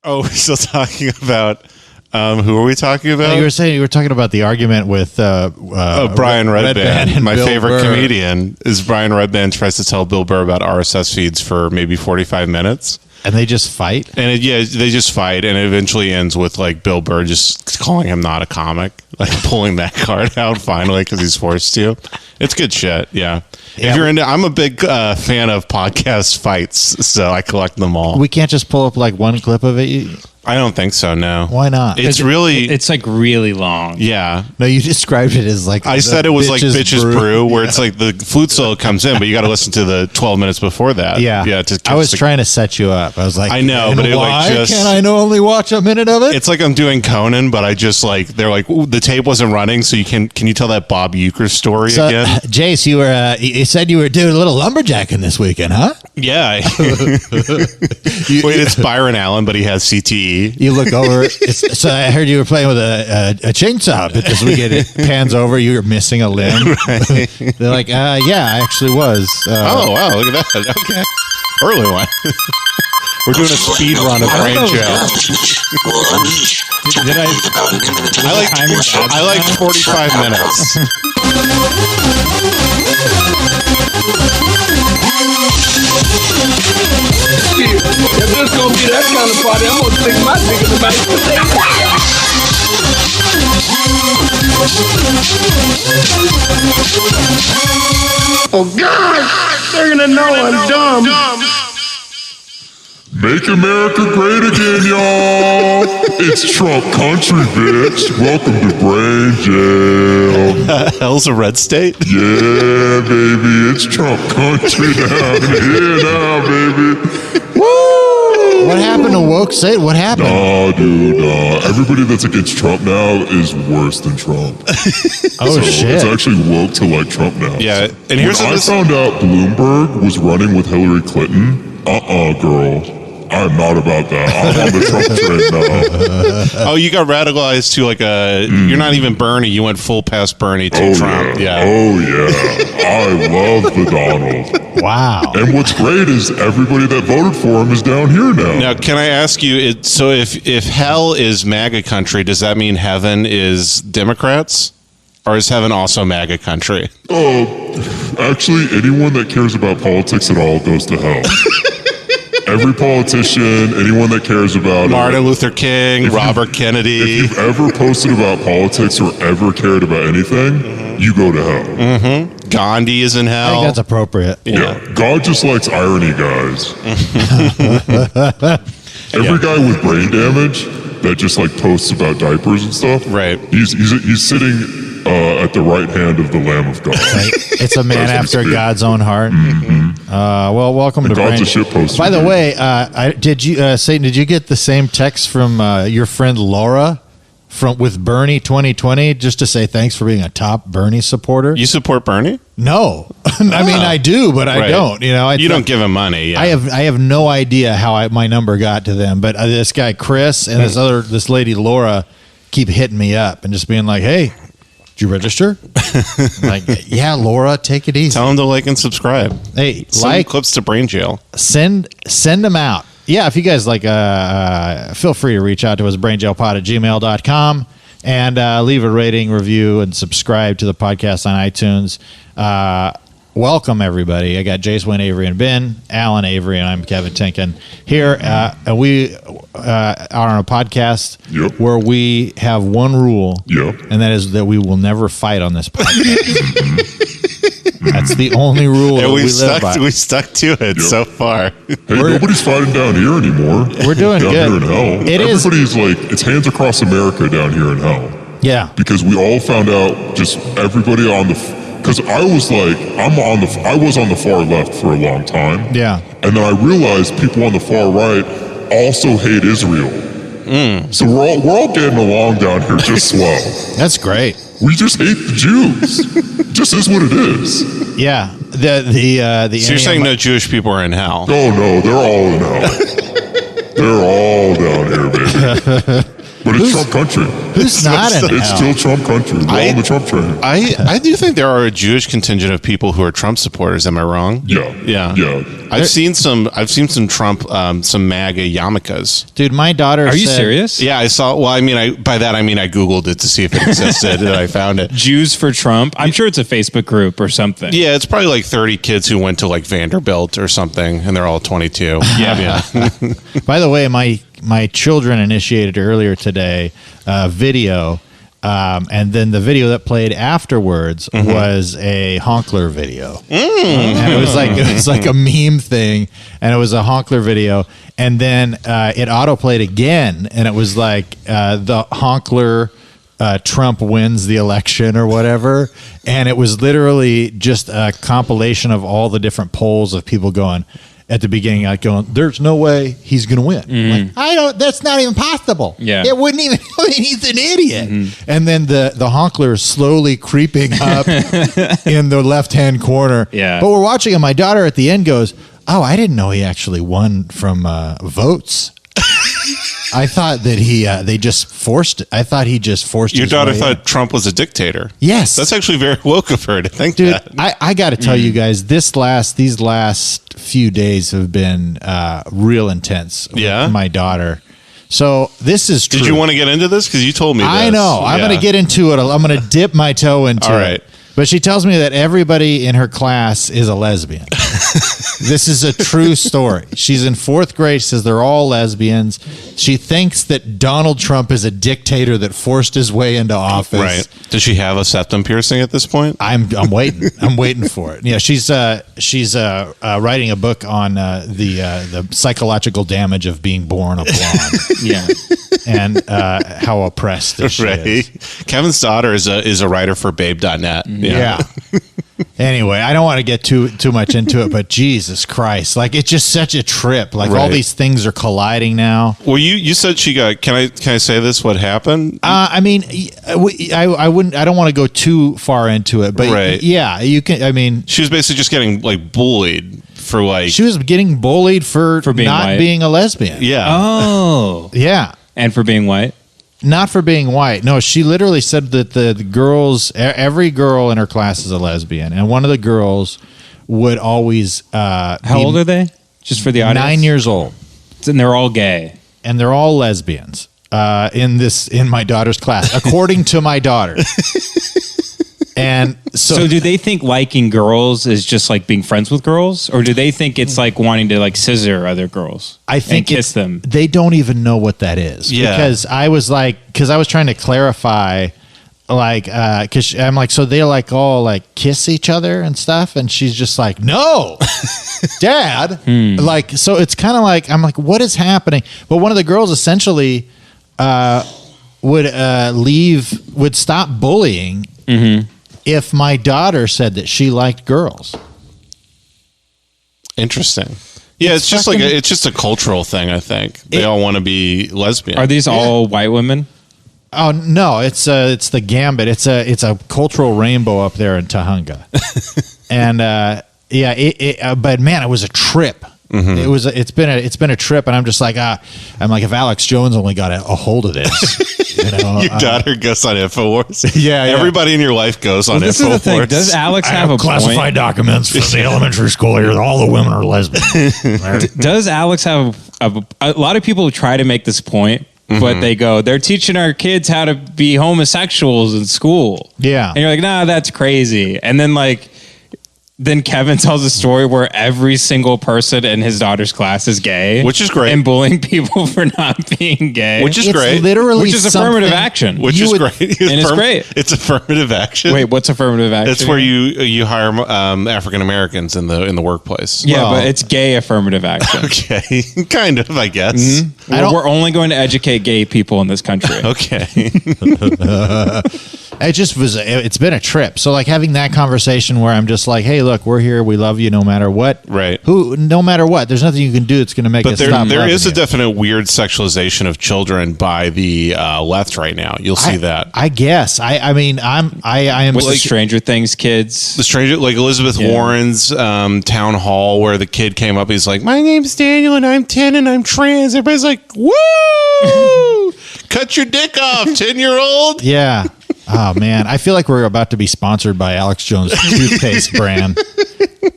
Oh, we're still talking about who are we talking about? You were talking about the argument with Brian Redband. My Bill favorite Burr. comedian is Brian Redband tries to tell Bill Burr about RSS feeds for maybe 45 minutes. And they just fight? And they just fight, and it eventually ends with like Bill Burr just calling him not a comic, like pulling that card out finally because he's forced to. It's good shit, yeah. If you're into, I'm a big fan of podcast fights, so I collect them all. We can't just pull up like one clip of it? I don't think so, no. Why not? It's really... It's like really long. Yeah. No, you described it as like... I said it was like Bitches Brew, where it's like the flute solo comes in, but you got to listen to the 12 minutes before that. Yeah. I was trying to set you up. I was like... I know, but why can't I only watch a minute of it? It's like I'm doing Conan, but I just like... They're like, the tape wasn't running, so can you tell that Bob Euchre story again? Jace, you said you were doing a little lumberjacking this weekend, huh? Yeah. Wait, it's Byron Allen, but he has CTE. You look over. So I heard you were playing with a chainsaw, but this weekend it pans over. You were missing a limb. Right. They're like, yeah, I actually was. Oh, wow, look at that. Okay. Early one. We're doing a speed run of Brain Jail. I like 45 minutes. If this gonna be that kind of party, I'm gonna stick my dick in the back of the Oh God! They're gonna know I'm dumb. Make America great again, y'all. It's Trump country, bitch. Welcome to Brain Jail. Hell's a red state? Yeah, baby. It's Trump country down here now, baby. Woo! What happened to woke state? What happened? Nah, dude, nah. Everybody that's against Trump now is worse than Trump. Shit. It's actually woke to like Trump now. Yeah, and when I found out Bloomberg was running with Hillary Clinton, girl. I'm not about that. I'm on the Trump train now. Oh, you got radicalized to like you're not even Bernie. You went full past Bernie to Trump. Yeah. Oh, yeah. I love the Donald. Wow. And what's great is everybody that voted for him is down here now. Now, can I ask you, so if hell is MAGA country, does that mean heaven is Democrats? Or is heaven also MAGA country? Oh, actually, anyone that cares about politics at all goes to hell. Every politician, anyone that cares about Martin Luther King, Robert Kennedy. If you've ever posted about politics or ever cared about anything, you go to hell. Mm-hmm. Gandhi is in hell. I think that's appropriate. Yeah. God just likes irony, guys. Every guy with brain damage that just like posts about diapers and stuff. Right. He's sitting at the right hand of the Lamb of God. It's a man after God's own heart. Mm-hmm. Well, welcome to God's Brain. a shit poster. By the way, did you Satan? Did you get the same text from your friend Laura with Bernie 2020 just to say thanks for being a top Bernie supporter? You support Bernie? No, I mean I do, but I don't. You know, you don't give him money. Yeah. I have no idea how my number got to them, but this guy Chris and this lady Laura keep hitting me up and just being like, "Hey, did you register?" Like, yeah, Laura, take it easy. Tell them to like and subscribe. Hey, send clips to Brain Jail. Send them out. Yeah, if you guys like, feel free to reach out to us, brainjailpod@gmail.com, and leave a rating, review, and subscribe to the podcast on iTunes. Welcome, everybody. I got Jace, Wayne, Avery, and Ben, Alan, Avery, and I'm Kevin Tinkin here. And we are on a podcast where we have one rule, and that is that we will never fight on this podcast. That's the only rule that we live by. We stuck to it so far. Hey, nobody's fighting down here anymore. We're doing down good. Here in hell. Everybody's like, it's hands across America down here in hell. Yeah. Because we all found out, just everybody on the... Because I was like, I was on the far left for a long time. Yeah. And then I realized people on the far right also hate Israel. So we're all getting along down here just swell. That's great. We just hate the Jews. Just is what it is. Yeah. So you're saying no Jewish people are in hell? Oh no, they're all in hell. They're all down here, baby. But it's Trump country. Who's not in It's hell? still Trump country. We're on the Trump train. I do think there are a Jewish contingent of people who are Trump supporters. Am I wrong? Yeah. I've seen some Trump, some MAGA yarmulkes. Dude, my daughter Are you said- serious? Yeah, I saw. Well, I mean, by that I mean I Googled it to see if it existed, and I found it. Jews for Trump. I'm sure it's a Facebook group or something. Yeah, it's probably like 30 kids who went to like Vanderbilt or something, and they're all 22. Yeah. By the way, my children initiated earlier today a video, and then the video that played afterwards was a Honkler video, and it was like a meme thing, and it was a Honkler video, and then it autoplayed again, and it was like the Honkler. Trump wins the election or whatever, and it was literally just a compilation of all the different polls of people going at the beginning, like going, "There's no way he's going to win." Like, I don't. That's not even possible. Yeah. It wouldn't even. I mean, he's an idiot. And then the Honkler is slowly creeping up in the left hand corner. Yeah. But we're watching, and my daughter at the end goes, "Oh, I didn't know he actually won from votes." I thought that they just forced. I thought he just forced. Your his daughter way thought in. Trump was a dictator. Yes, That's actually very woke of her to think dude. that. I got to tell you guys, these last few days have been real intense. Yeah? with my daughter. So this is true. Did you want to get into this? Because you told me this. I know. I'm Yeah. going to get into it. I'm going to dip my toe into All it. right. But she tells me that everybody in her class is a lesbian. This is a true story. She's in 4th grade. She says they're all lesbians. She thinks that Donald Trump is a dictator that forced his way into office. Right. Does she have a septum piercing at this point? I'm waiting. I'm waiting for it. Yeah, she's writing a book on the psychological damage of being born a blonde Yeah. and how oppressed she is. Kevin's daughter is a writer for Babe.net. Yeah. Anyway, I don't want to get too much into it, but Jesus Christ, like it's just such a trip. Like all Right. these things are colliding now. Well, you said she got. Can I say this? What happened? I mean, I wouldn't. I don't want to go too far into it, but Right. yeah, you can. I mean, She was basically just getting like bullied for like. she was getting bullied for being not white. being a lesbian. Yeah. Oh. Yeah. And for being white? Not for being white. No, she literally said that the girls, every girl in her class is a lesbian, and one of the girls would always. How old are they? Just for the audience? 9 years old, And they're all gay. and they're all lesbians in my daughter's class, according to my daughter. And So do they think liking girls is just like being friends with girls? Or do they think it's like wanting to like scissor other girls? I think and kiss them. They don't even know what that is. Yeah. Because I was trying to clarify, like, because I'm like, so they like all like kiss each other and stuff, and she's just like, no, Dad. Like, so it's kind of like I'm like, what is happening? But one of the girls essentially would stop bullying if my daughter said that she liked girls. Interesting. Yeah, it's just fucking- like it's just a cultural thing. I think they all want to be lesbian. Are these all white women? Oh no, it's the gambit. It's a cultural rainbow up there in Tahunga, and but man, it was a trip. It's been a trip, and I'm just like I'm like if Alex Jones only got a hold of this, you know. Your daughter goes on Infowars. Yeah. Everybody in your life goes on This Infowars. is the thing. Does Alex have a point? documents from the elementary school here. All the women are lesbians. Does Alex have a lot of people try to make this point, but they go, they're teaching our kids how to be homosexuals in school. Yeah. And you're like, nah, that's crazy. And then then Kevin tells a story where every single person in his daughter's class is gay. Which is great. And bullying people for not being gay. Which is It's great. literally Which is affirmative something- action. Which You is would- great. And it's great. It's affirmative action. Wait, what's affirmative action? It's where you hire African Americans in the workplace. Yeah, Well- but it's gay affirmative action. Okay, kind of, I guess. We're only going to educate gay people in this country. Okay. It's been a trip. So like having that conversation where I'm just like, hey, look, we're here. We love you no matter what. Right. No matter what. There's nothing you can do that's going to make But us there stop is loving a you. definite weird sexualization of children by the left right now. You'll see that. I guess. I mean, I am. With the Stranger Things kids. The stranger, like Elizabeth Warren's town hall, where the kid came up, he's like, "My name's Daniel, and I'm 10, and I'm trans." Everybody's like, "Woo!" Cut your dick off, 10-year-old. Yeah. Oh man, I feel like we're about to be sponsored by Alex Jones toothpaste brand.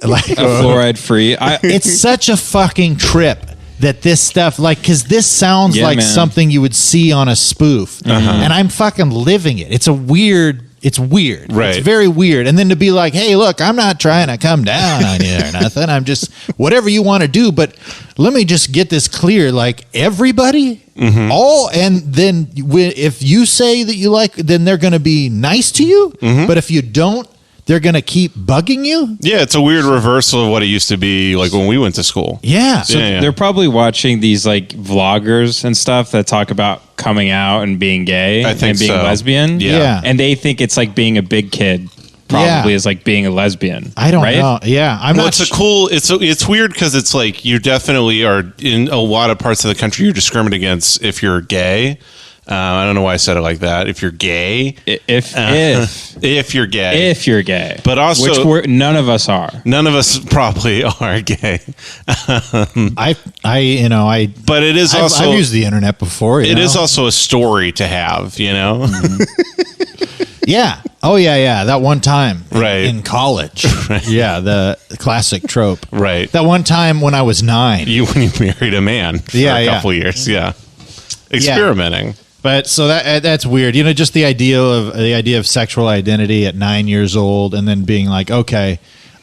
Like Fluoride free. it's such a fucking trip that this stuff, like, because this sounds like man. something you would see on a spoof, and I'm fucking living it. It's weird. Right. It's very weird. And then to be like, hey, look, I'm not trying to come down on you or nothing. I'm just whatever you want to do. But let me just get this clear. Like everybody, all, and then if you say that you like, then they're going to be nice to you. But if you don't, they're going to keep bugging you. Yeah, it's a weird reversal of what it used to be like when we went to school. Yeah. So they're probably watching these like vloggers and stuff that talk about coming out and being gay I think and being so. lesbian. Yeah. And they think it's like being a big kid probably is like being a lesbian. I don't right? know. Yeah. It's weird because it's like you definitely are in a lot of parts of the country you're discriminated against if you're gay. I don't know why I said it like that. If you're gay, If you're gay, but also which none of us are. None of us probably are gay. But it is also I've used the internet before. It is also a story to have, you know. Yeah. Oh yeah. That one time, Right. in college. Yeah, the classic trope. Right. That one time when I was 9. When you married a man for a couple years, experimenting. But so that's weird. You know, just the idea of sexual identity at 9 years old, and then being like, okay,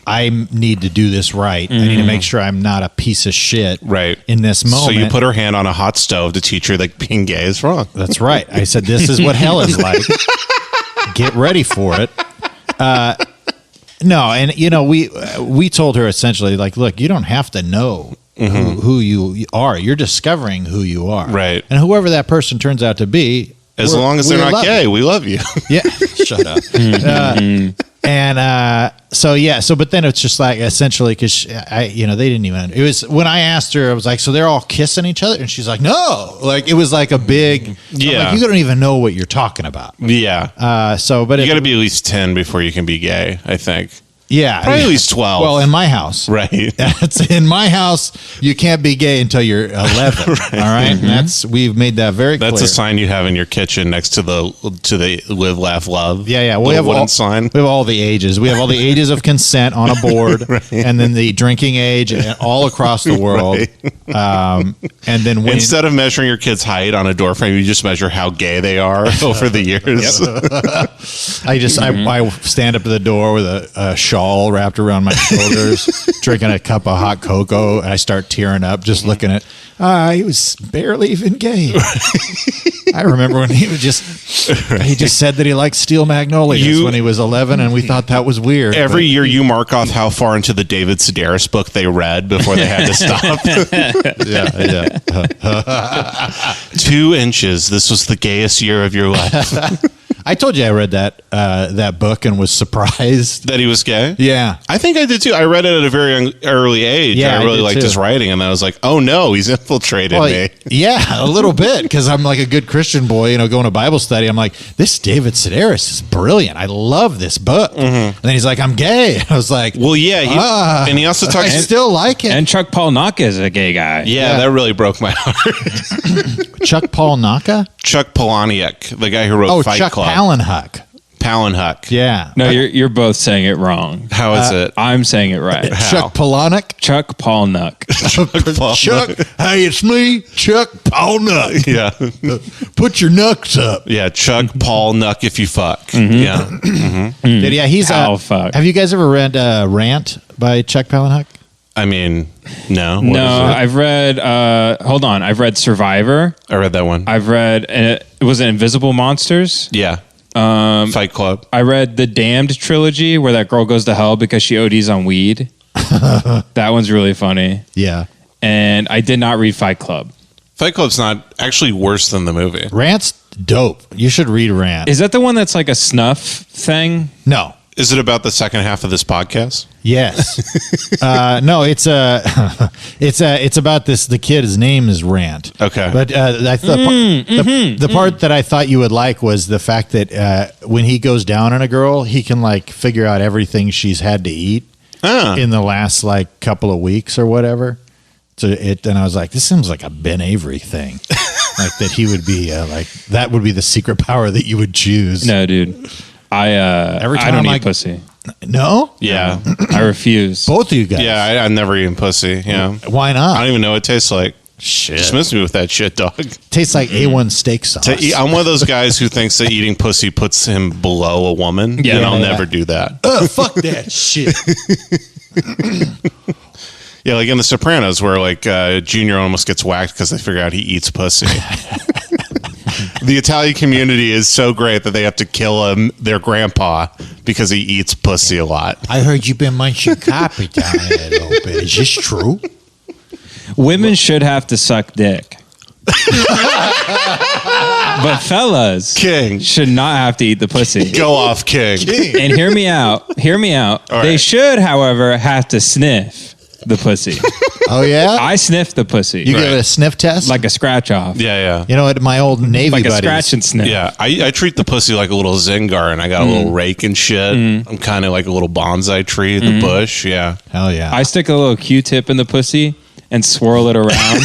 I need to do this right. I need to make sure I'm not a piece of shit. Right. In this moment. So you put her hand on a hot stove to teach her that being gay is wrong. That's right. I said, this is what hell is like. Get ready for it. No, and you know, we told her essentially, like, look, you don't have to know who you are. You're discovering who you are. Right. And whoever that person turns out to be, As long as they're not gay, we love you. Yeah. Shut up. But then it's just like essentially because they didn't even. It was when I asked her, I was like, so they're all kissing each other, and she's like, no, like it was like a big. Yeah. Like, you don't even know what you're talking about. Yeah. But you got to be at least 10 before you can be gay, I think. Yeah, probably at least 12. Well, in my house, right? That's in my house. You can't be gay until you're 11. Right. All right, and we've made that very clear. That's a sign you have in your kitchen next to the Live, Laugh, Love. Yeah. We have wooden sign. We have all the ages. We have all the ages of consent on a board, and then the drinking age all across the world. And then instead of measuring your kid's height on a door frame, you just measure how gay they are over the years. I stand up to the door with a shawl wrapped around my shoulders, drinking a cup of hot cocoa, and I start tearing up just looking at. He was barely even gay. I remember when he just said that he liked Steel Magnolias when he was 11, and we thought that was weird. Every year you mark off how far into the David Sedaris book they read before they had to stop. Yeah. 2 inches. This was the gayest year of your life. I told you I read that book and was surprised that he was gay. Yeah, I think I did too. I read it at a very early age. Yeah, I really liked his writing, and I was like, "Oh no, he's infiltrated me." Yeah, a little bit because I'm like a good Christian boy, going to Bible study. I'm like, this David Sedaris is brilliant. I love this book. And then he's like, I'm gay. I was like, well, yeah, and he also talks. I still like him. And Chuck Palahniuk is a gay guy. Yeah, that really broke my heart. Chuck Palahniuk? Chuck Palahniuk, the guy who wrote Fight Chuck Club. Palahniuk. Yeah. No, you're both saying it wrong. How is it? I'm saying it right. Chuck Palahniuk? Chuck Palahniuk. Chuck, hey, it's me, Chuck Palahniuk. Yeah. Put your nucks up. Yeah, Chuck Palahniuk if you fuck. Yeah. Yeah, he's fuck. Have you guys ever read Rant by Chuck Palahniuk? I mean, no. No, I've read. Hold on, I've read Survivor. I read that one. I've read. Was it Invisible Monsters? Yeah. Fight Club. I read the Damned trilogy, where that girl goes to hell because she ODs on weed. That one's really funny. Yeah. And I did not read Fight Club. Fight Club's not actually worse than the movie. Rant's dope. You should read Rant. Is that the one that's like a snuff thing? No. Is it about the second half of this podcast? Yes. No, it's about this. The kid, his name is Rant. Okay. But I thought the part that I thought you would like was the fact that when he goes down on a girl, he can like figure out everything she's had to eat in the last like couple of weeks or whatever. So and I was like, this seems like a Ben Avery thing. Like that he would be like that would be the secret power that you would choose. No, dude. I don't eat pussy. No? Yeah. I refuse. Both of you guys. Yeah, I've never eaten pussy. Yeah. Why I not? don't even know what it tastes like. Shit. Dismiss me with that shit, dog. Tastes like A1 steak sauce. I'm one of those guys who thinks that eating pussy puts him below a woman. Yeah. And I'll Yeah. never do that. Fuck that shit. Yeah, like in The Sopranos, where like Junior almost gets whacked because they figure out he eats pussy. The Italian community is so great that they have to kill their grandpa because he eats pussy a lot. I heard you've been munching carpet down there a little bit. Is this true? Women should have to suck dick. But fellas King. should not have to eat the pussy. Go off, King. And hear me out. All They right. should, however, have to sniff the pussy. Oh, yeah? I sniff the pussy. You give it a sniff test? like a scratch off. Yeah. You know what? My old Navy Like a buddies. scratch and sniff. Yeah, I treat the pussy like a little Zingar, and I got a little rake and shit. I'm kind of like a little bonsai tree in the bush. Yeah. Hell yeah. I stick a little Q-tip in the pussy and swirl it around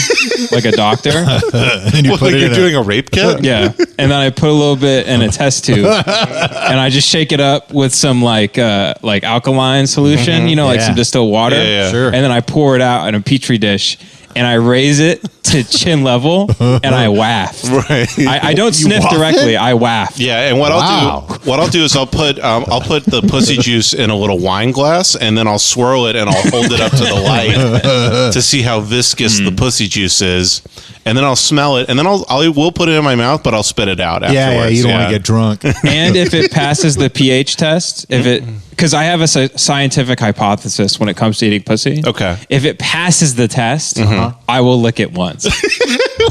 like a doctor. and you What, put like it you're in a- doing a rape kit? Yeah. And then I put a little bit in a test tube and I just shake it up with some like alkaline solution, you know, like Yeah. some distilled water. Yeah. Sure. And then I pour it out in a petri dish and I raise it to chin level and I waft. Right. I don't sniff waft directly. I waft. Yeah, and what Wow. I'll do is I'll put the pussy juice in a little wine glass, and then I'll swirl it and I'll hold it up to the light to see how viscous the pussy juice is, and then I'll smell it, and then we'll put it in my mouth, but I'll spit it out afterwards. Yeah, you don't want to get drunk. And if it passes the pH test, because I have a scientific hypothesis when it comes to eating pussy. Okay. If it passes the test, I will lick it once.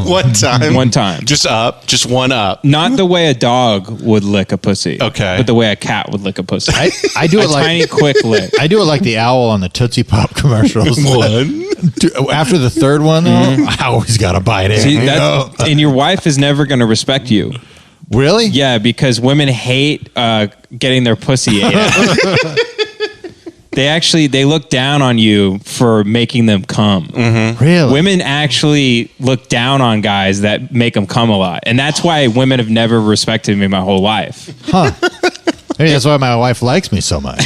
One time. One time. Just one up. Not the way a dog would lick a pussy. Okay. But the way a cat would lick a pussy. I do a it like tiny quick lick. I do it like the owl on the Tootsie Pop commercials. After the third one, though, I always got to bite it. See, you know? and your wife is never going to respect you. Really? Yeah, because women hate getting their pussy ate. They look down on you for making them come. Really? Women actually look down on guys that make them come a lot. And that's why women have never respected me my whole life. Huh. Maybe that's why my wife likes me so much.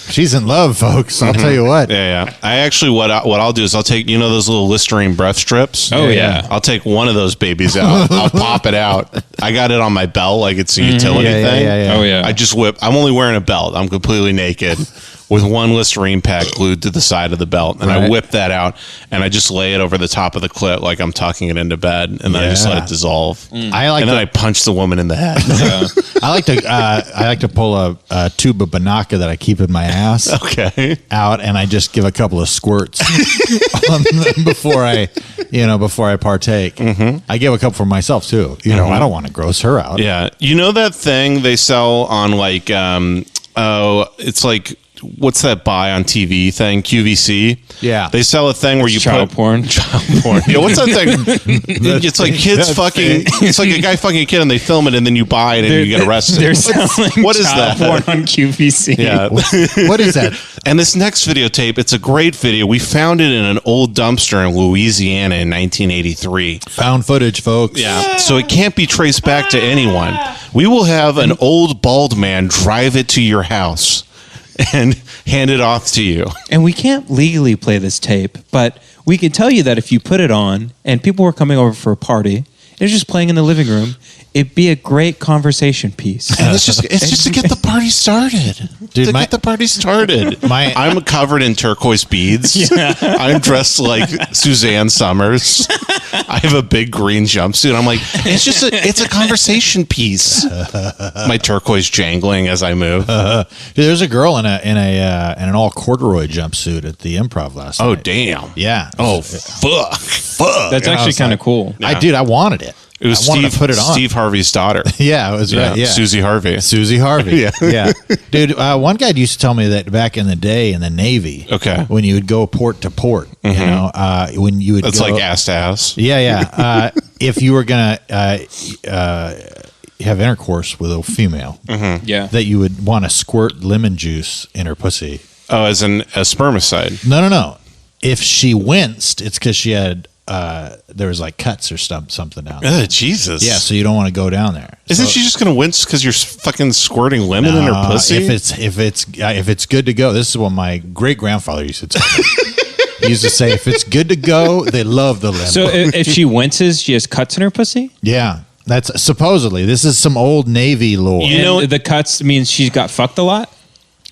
She's in love, folks. I'll tell you what. Yeah. I actually what I'll do is I'll take those little Listerine breath strips. Oh, yeah. I'll take one of those babies out. I'll pop it out. I got it on my belt like it's a utility Yeah, thing. yeah. Oh, yeah. I just whip. I'm only wearing a belt. I'm completely naked with one Listerine pack glued to the side of the belt, and I Right. whip that out and I just lay it over the top of the clit like I'm tucking it into bed, and then I just Yeah. let it dissolve. I like and then to, I punch the woman in the head. I like to pull a tube of Banaka that I keep in my ass Okay. out, and I just give a couple of squirts on them before I partake. I give a couple for myself too. I don't want to gross her out. Yeah. You know that thing they sell on like it's like what's that buy on TV thing? QVC. Yeah. They sell a thing where you Child put porn. child porn. Yeah, what's that thing? It's like kids fucking. It's like a guy fucking a kid, and they film it, and then you buy it, and you get arrested. They're selling what is child that? porn on QVC. Yeah. What is that? And this next videotape, it's a great video. We found it in an old dumpster in Louisiana in 1983. Found footage, folks. Yeah. So it can't be traced back to anyone. We will have an old bald man drive it to your house and hand it off to you. And we can't legally play this tape, but we can tell you that if you put it on and people were coming over for a party, and it's just playing in the living room, it'd be a great conversation piece. And it's just to get the party started. Dude, Get the party started. I'm covered in turquoise beads. I'm dressed like Suzanne Summers. I have a big green jumpsuit. I'm like, it's a conversation piece. My turquoise jangling as I move. Dude, there's a girl in an all corduroy jumpsuit at the Improv last night. Oh damn. Yeah. Oh fuck. That's actually kind of cool. I wanted it. It was I wanted Steve, to put it on. Steve Harvey's daughter. Yeah, it was right. Yeah. Susie Harvey. Susie Harvey. Yeah. Yeah. Dude, one guy used to tell me that back in the day in the Navy, Okay. when you would go port to port, when you would That's go, like ass to ass. Yeah. If you were going to have intercourse with a female, Yeah. that you would want to squirt lemon juice in her pussy. Oh, as a spermicide. No. if she winced, it's because she had there was like cuts or something down there. Jesus. Yeah, so you don't want to go down there. Isn't she just gonna wince because you're fucking squirting lemon in her pussy? If it's good to go, this is what my great grandfather used to tell me. He used to say, if it's good to go, they love the lemon. So if she winces, she has cuts in her pussy? Yeah, that's supposedly. This is some old Navy lore. You know, the cuts means she's got fucked a lot?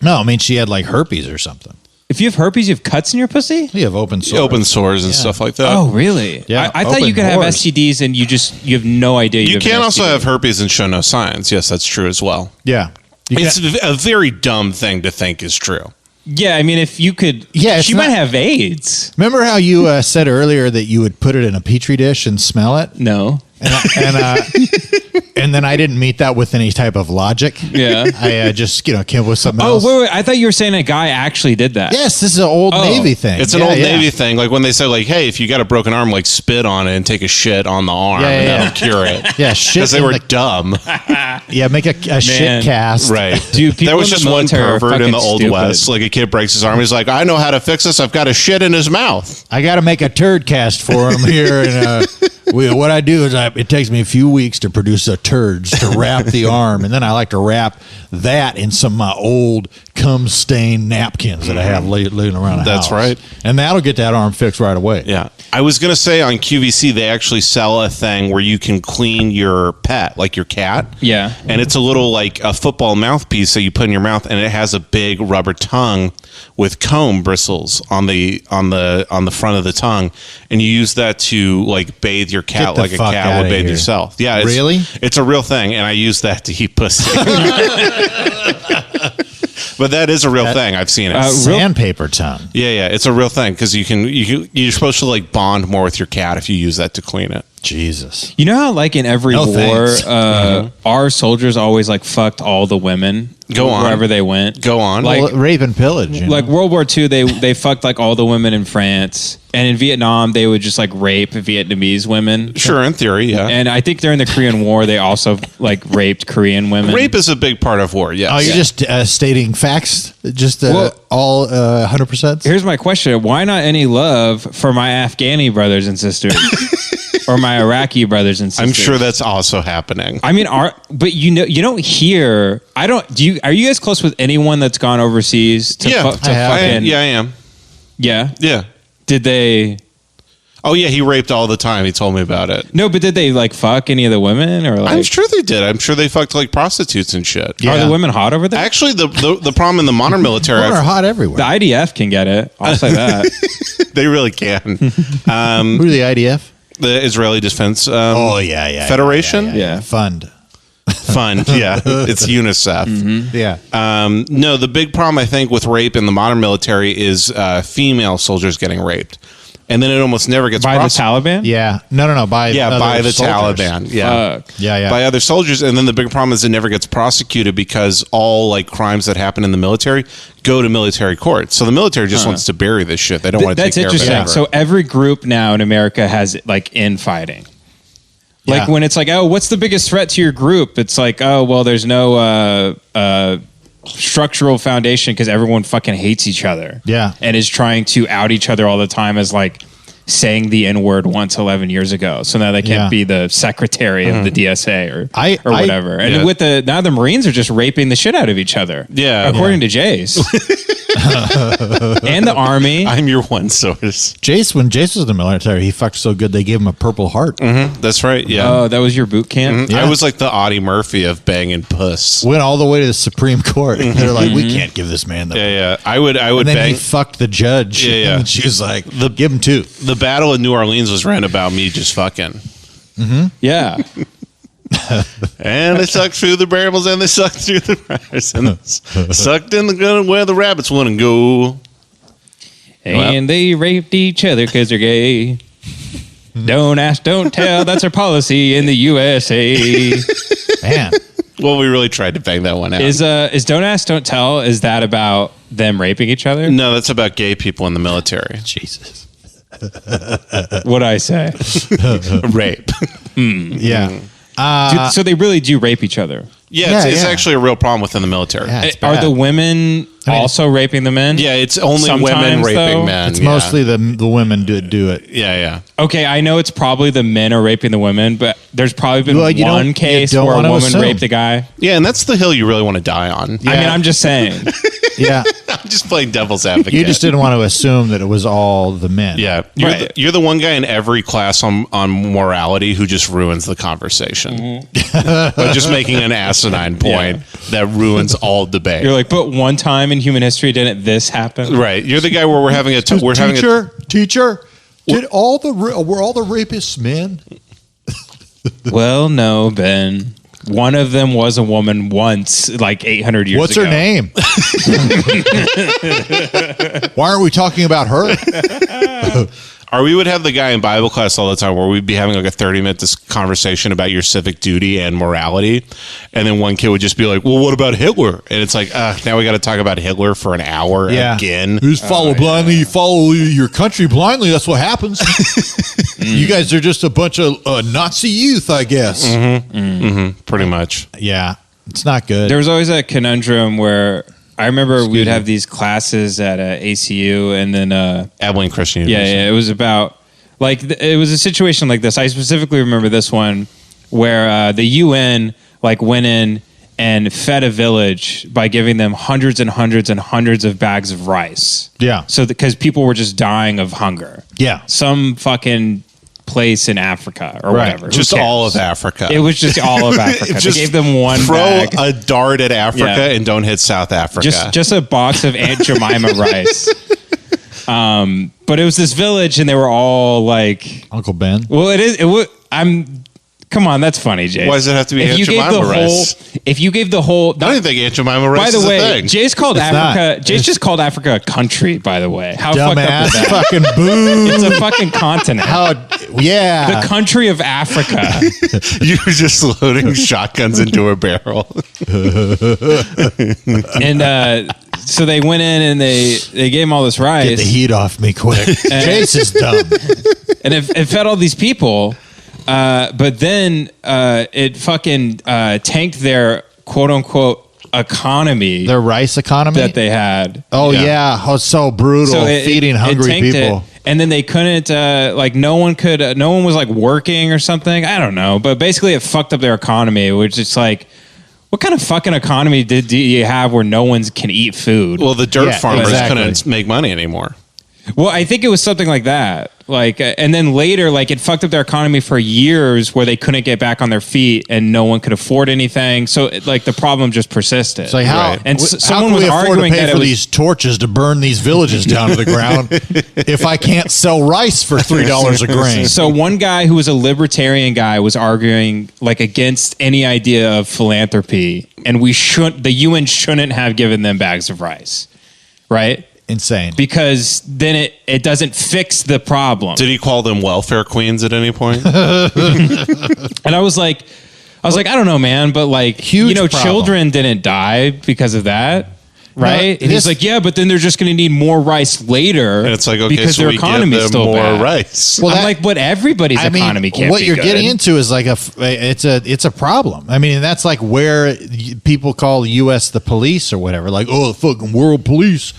No, I mean she had like herpes or something. If you have herpes, you have cuts in your pussy? You have open sores. Open sores and stuff like that. Oh, really? Yeah, I thought open you could have pores. STDs and you have no idea. You have can an also STD. have herpes and show no signs. Yes, that's true as well. Yeah. It's a very dumb thing to think is true. Yeah, I mean, if you could, Yeah, she it's might not- have AIDS. Remember how you said earlier that you would put it in a petri dish and smell it? No. And then I didn't meet that with any type of logic. Yeah. I just came up with something Oh, else. wait, I thought you were saying a guy actually did that. Yes, this is an old Oh. Navy thing. It's an Yeah, old yeah. Navy thing. Like when they say, like, hey, if you got a broken arm, like spit on it and take a shit on the arm, Yeah, and yeah, that'll cure it. Yeah, shit. Because they in were the- dumb. Yeah, make a shit cast. Right. Dude, people there was in the just one military are pervert in the fucking Old stupid. West. Like a kid breaks his arm. He's like, I know how to fix this. I've got a shit in his mouth. I got to make a turd cast for him here. And what I do is it takes me a few weeks to produce a turds to wrap the arm. And then I like to wrap that in some of my old cum-stained napkins that I have laying around the That's house. right. And that'll get that arm fixed right away. Yeah. I was going to say on QVC, they actually sell a thing where you can clean your pet, like your cat. Yeah. And it's a little like a football mouthpiece that you put in your mouth, and it has a big rubber tongue with comb bristles on the front of the tongue, and you use that to like bathe your cat Get the like a fuck cat outta would bathe here. yourself. Yeah. It's, Really? It's a real thing, and I use that to eat pussy. But that is a real thing. I've seen it. Sandpaper tongue. Yeah, it's a real thing because you're supposed to like bond more with your cat if you use that to clean it. Jesus. You know how, like, in every No war, thanks. our soldiers always, like, fucked all the women Go on. wherever they went? Go on. Like, Well, rape and pillage. You know? like World War II, they fucked, like, all the women in France. And in Vietnam, they would just, like, rape Vietnamese women. Sure, in theory, yeah. And I think during the Korean War, they also, like, raped Korean women. Rape is a big part of war, yes. Oh, you're just stating facts? Just Well- all 100%? Here's my question. Why not any love for my Afghani brothers and sisters? Or my Iraqi brothers and sisters? I'm sure that's also happening. I mean, but you don't hear. Are you guys close with anyone that's gone overseas to, Yeah, to I have. fucking? Yeah, I am. Yeah. Yeah. Did they? Oh, yeah, he raped all the time. He told me about it. No, but did they like fuck any of the women or like? I'm sure they did. I'm sure they fucked like prostitutes and shit. Yeah. Are the women hot over there? Actually, the problem in the modern military, Women are hot everywhere. The IDF can get it. I'll say that. they really can. Who are the IDF? The Israeli Defense Yeah. Federation? Yeah. Fund. Fund. Yeah, it's UNICEF. Yeah. No, the big problem I think with rape in the modern military is female soldiers getting raped, and then it almost never gets By the prosecuted. Taliban. Yeah. No. By By the soldiers. Taliban. Yeah. Fuck. Yeah. By other soldiers, and then the big problem is it never gets prosecuted because all like crimes that happen in the military go to military courts. So the military just wants to bury this shit. They don't want to take That's care of it. interesting. ever. So every group now in America has like infighting. Like Yeah. when it's like, oh, what's the biggest threat to your group? It's like, oh, well, there's no structural foundation because everyone fucking hates each other. Yeah. And is trying to out each other all the time as like saying the N-word once 11 years ago. So now they can't Yeah. be the secretary of the DSA or whatever. And yeah. with now the Marines are just raping the shit out of each other. Yeah. According to Jace. And the Army. I'm your one source. Jace, when Jace was in the military, he fucked so good they gave him a Purple Heart. That's right. Yeah. Oh, that was your boot camp? Yeah. I was like the Audie Murphy of banging puss. Went all the way to the Supreme Court. They're like, we can't give this man the. Yeah. I would And then bang. he fucked the judge. Yeah. And she was like, give him two. The Battle of New Orleans was ran about me just fucking. Yeah. And they sucked through the barrels and they sucked through the briars and they sucked in the gun where the rabbits want to go. And they raped each other because they're gay. Don't ask, don't tell. That's our policy in the USA. Man. Well, we really tried to bang that one out. Is don't ask, don't tell? Is that about them raping each other? No, that's about gay people in the military. Jesus. What'd I say? Rape. Yeah. So they really do rape each other. Yeah, it's Yeah. actually a real problem within the military. Yeah, it's Are bad. the women also raping the men? Yeah, it's only women Sometimes, raping though, men. It's yeah. mostly the women do it. Yeah. Okay, I know it's probably the men are raping the women, but there's probably been Well, you one don't- case you don't where a wanna woman assume. raped a guy. Yeah, and that's the hill you really want to die on. I mean, I'm just saying. Yeah. I'm just playing devil's advocate. You just didn't want to assume that it was all the men. Yeah, you're the one guy in every class on morality who just ruins the conversation by just making an asinine point that ruins all debate. You're like, but one time in human history didn't this happen? Right, you're the guy where we're having a teacher. Were all the rapists men? Well, no, Ben. One of them was a woman once, like 800 years What's ago. her name? Why aren't we talking about her? Or we would have the guy in Bible class all the time where we'd be having like a 30-minute conversation about your civic duty and morality. And then one kid would just be like, well, what about Hitler? And it's like, now we got to talk about Hitler for an hour again. You just follow blindly. You follow your country blindly. That's what happens. You guys are just a bunch of Nazi youth, I guess. Pretty much. Yeah. It's not good. There was always a conundrum where I remember we would have these classes at ACU, and then Abilene Christian University. it was about like it was a situation like this. I specifically remember this one where the UN like went in and fed a village by giving them hundreds and hundreds and hundreds of bags of rice. Yeah. So because people were just dying of hunger. Yeah. Some fucking place in Africa or whatever. Who Just cares? all of Africa. It was just all of Africa. They Just gave them one throw bag. a dart at Africa Yeah. and don't hit South Africa. Just a box of Aunt Jemima rice. But it was this village, and they were all like, Uncle Ben. "Well, it is. It would. Come on, that's funny, Jace. Why does it have to be Aunt Jemima rice? If you gave the whole, I don't even think Aunt Jemima rice by the is way, a thing. Jace called It's Africa. not. Jace just called Africa a country. By the way, how fucked up Dumbass. is that? Fucking boo. It's a fucking continent. Yeah. The country of Africa. You were just loading shotguns into a barrel. And so they went in and they gave him all this rice. Get the heat off me quick. Jace is dumb. And it fed all these people, but then it fucking tanked their quote unquote economy Their rice economy that they had. Oh yeah, how so brutal, feeding hungry tanked people. it, and then they couldn't like no one was like working or something. I don't know, but basically it fucked up their economy, which is like, what kind of fucking economy do you have where no one can eat food? Well, the dirt Yeah, farmers exactly. couldn't make money anymore. Well, I think it was something like that. Like, and then later, like, it fucked up their economy for years, where they couldn't get back on their feet, and no one could afford anything. So, like, the problem just persisted. It's like how And how someone can was we afford to arguing pay that it for was these torches to burn these villages down to the ground if I can't sell rice for $3 a grain? So one guy who was a libertarian guy was arguing like against any idea of philanthropy, and the UN shouldn't have given them bags of rice, right? Insane. Because then it doesn't fix the problem. Did he call them welfare queens at any point? And I was like, I don't know, man, but like, Huge problem. children didn't die because of that. Right? No, and he's like, yeah, but then they're just going to need more rice later. And it's like, okay, because so their we give economy's them still more bad. rice. Well, I'm like, but everybody's economy can't what be you're good. getting into is like it's a problem. I mean, and that's like where people call the U.S. the police or whatever. Like, oh, the fucking world police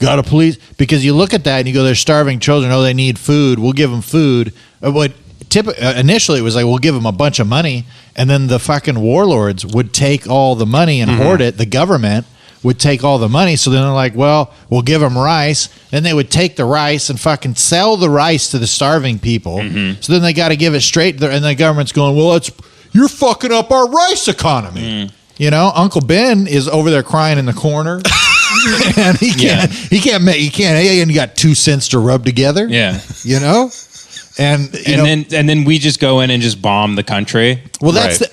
got to police, because you look at that and you go, they're starving children. Oh, they need food. We'll give them food. Initially, it was like, we'll give them a bunch of money, and then the fucking warlords would take all the money and hoard it. The government would take all the money. So then they're like, well, we'll give them rice. Then they would take the rice and fucking sell the rice to the starving people. So then they got to give it straight. And the government's going, well, you're fucking up our rice economy. You know, Uncle Ben is over there crying in the corner. And he ain't got 2 cents to rub together. Yeah. You know? And then we just go in and just bomb the country. well, that's Right.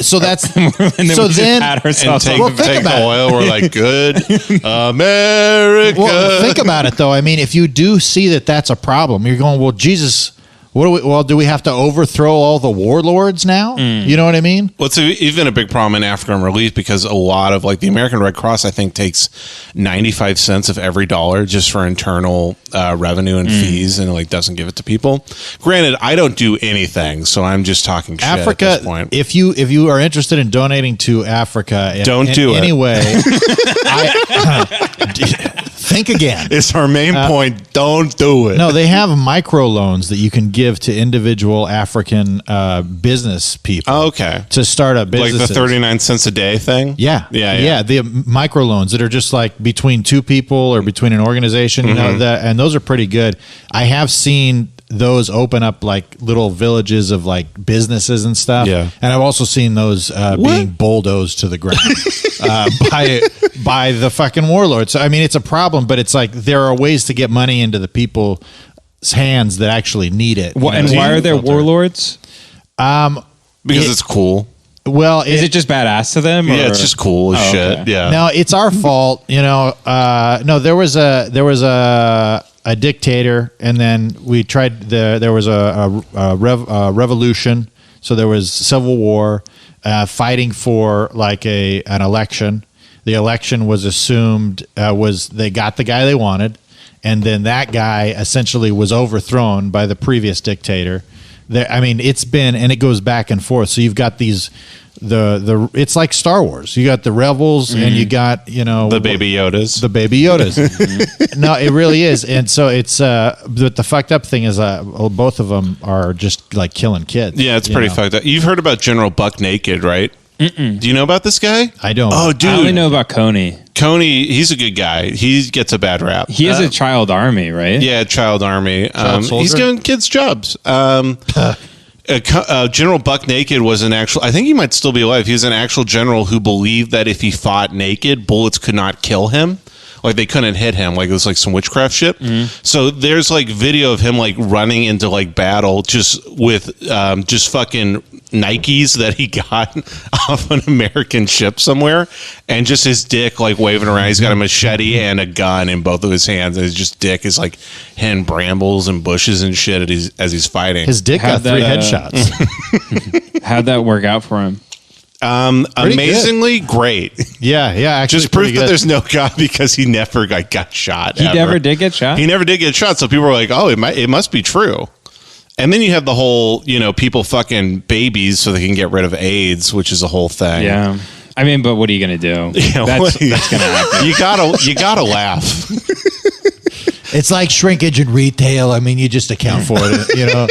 And then we just pat And ourselves take, on the back. take the oil. We're like, good America. Well, think about it though. I mean, if you do see that that's a problem, you're going, well, Jesus, Do we have to overthrow all the warlords now? You know what I mean? Well, it's even a big problem in African relief because a lot of like the American Red Cross, I think, takes 95 cents of every dollar just for internal revenue and fees, and like doesn't give it to people. Granted, I don't do anything, so I'm just talking shit Africa. at this point. If you are interested in donating to Africa, Don't do it. anyway. Think again. It's our main point. Don't do it. No, they have microloans that you can give to individual African business people Okay. to start up businesses. Like the 39 cents a day thing? Yeah. Yeah. The microloans that are just like between two people or between an organization, you know, and those are pretty good. I have seen those open up like little villages of like businesses and stuff. Yeah. And I've also seen those being bulldozed to the ground by the fucking warlords. So, I mean, it's a problem, but it's like there are ways to get money into the people's hands that actually need it. And why are there warlords? Because it's cool. Well, Is it just badass to them? Yeah, or- it's just cool as shit. okay. Yeah. No, it's our fault. You know, no, there was a dictator, and then we tried. There was a revolution. So there was civil war, fighting for like an election. The election was assumed they got the guy they wanted, and then that guy essentially was overthrown by the previous dictator. I mean, it's been, and it goes back and forth. So you've got these, it's like Star Wars. You got the rebels, and you got, you know, The Baby Yodas. the baby Yodas. No, it really is. And so it's, but the fucked up thing is, both of them are just like killing kids. Yeah, it's you pretty know? fucked up. You've heard about General Buck Naked, right? Do you know about this guy? I don't. Oh, dude. I only know about Coney. Coney, he's a good guy. He gets a bad rap. He is a child army, right? Yeah, child army. He's soldier? giving kids jobs. General Buck Naked was an actual, I think he might still be alive. He was an actual general who believed that if he fought naked, bullets could not kill him. Like they couldn't hit him. Like it was like some witchcraft shit. So there's like video of him like running into like battle just with just fucking Nikes that he got off an American ship somewhere, and just his dick like waving around. He's got a machete and a gun in both of his hands, and his just dick is like hitting brambles and bushes and shit as he's fighting. His dick got How'd 3 that, headshots. How'd that work out for him? Amazingly great. Yeah, actually, Just proof pretty that good. there's no God because he never got shot. He ever. never did get shot? He never did get shot. So people were like, "Oh, it must be true." And then you have the whole, you know, people fucking babies so they can get rid of AIDS, which is a whole thing. Yeah. I mean, but what are you going to do? Yeah, That's going to happen. You gotta laugh. It's like shrinkage in retail. I mean, you just account for it. You know,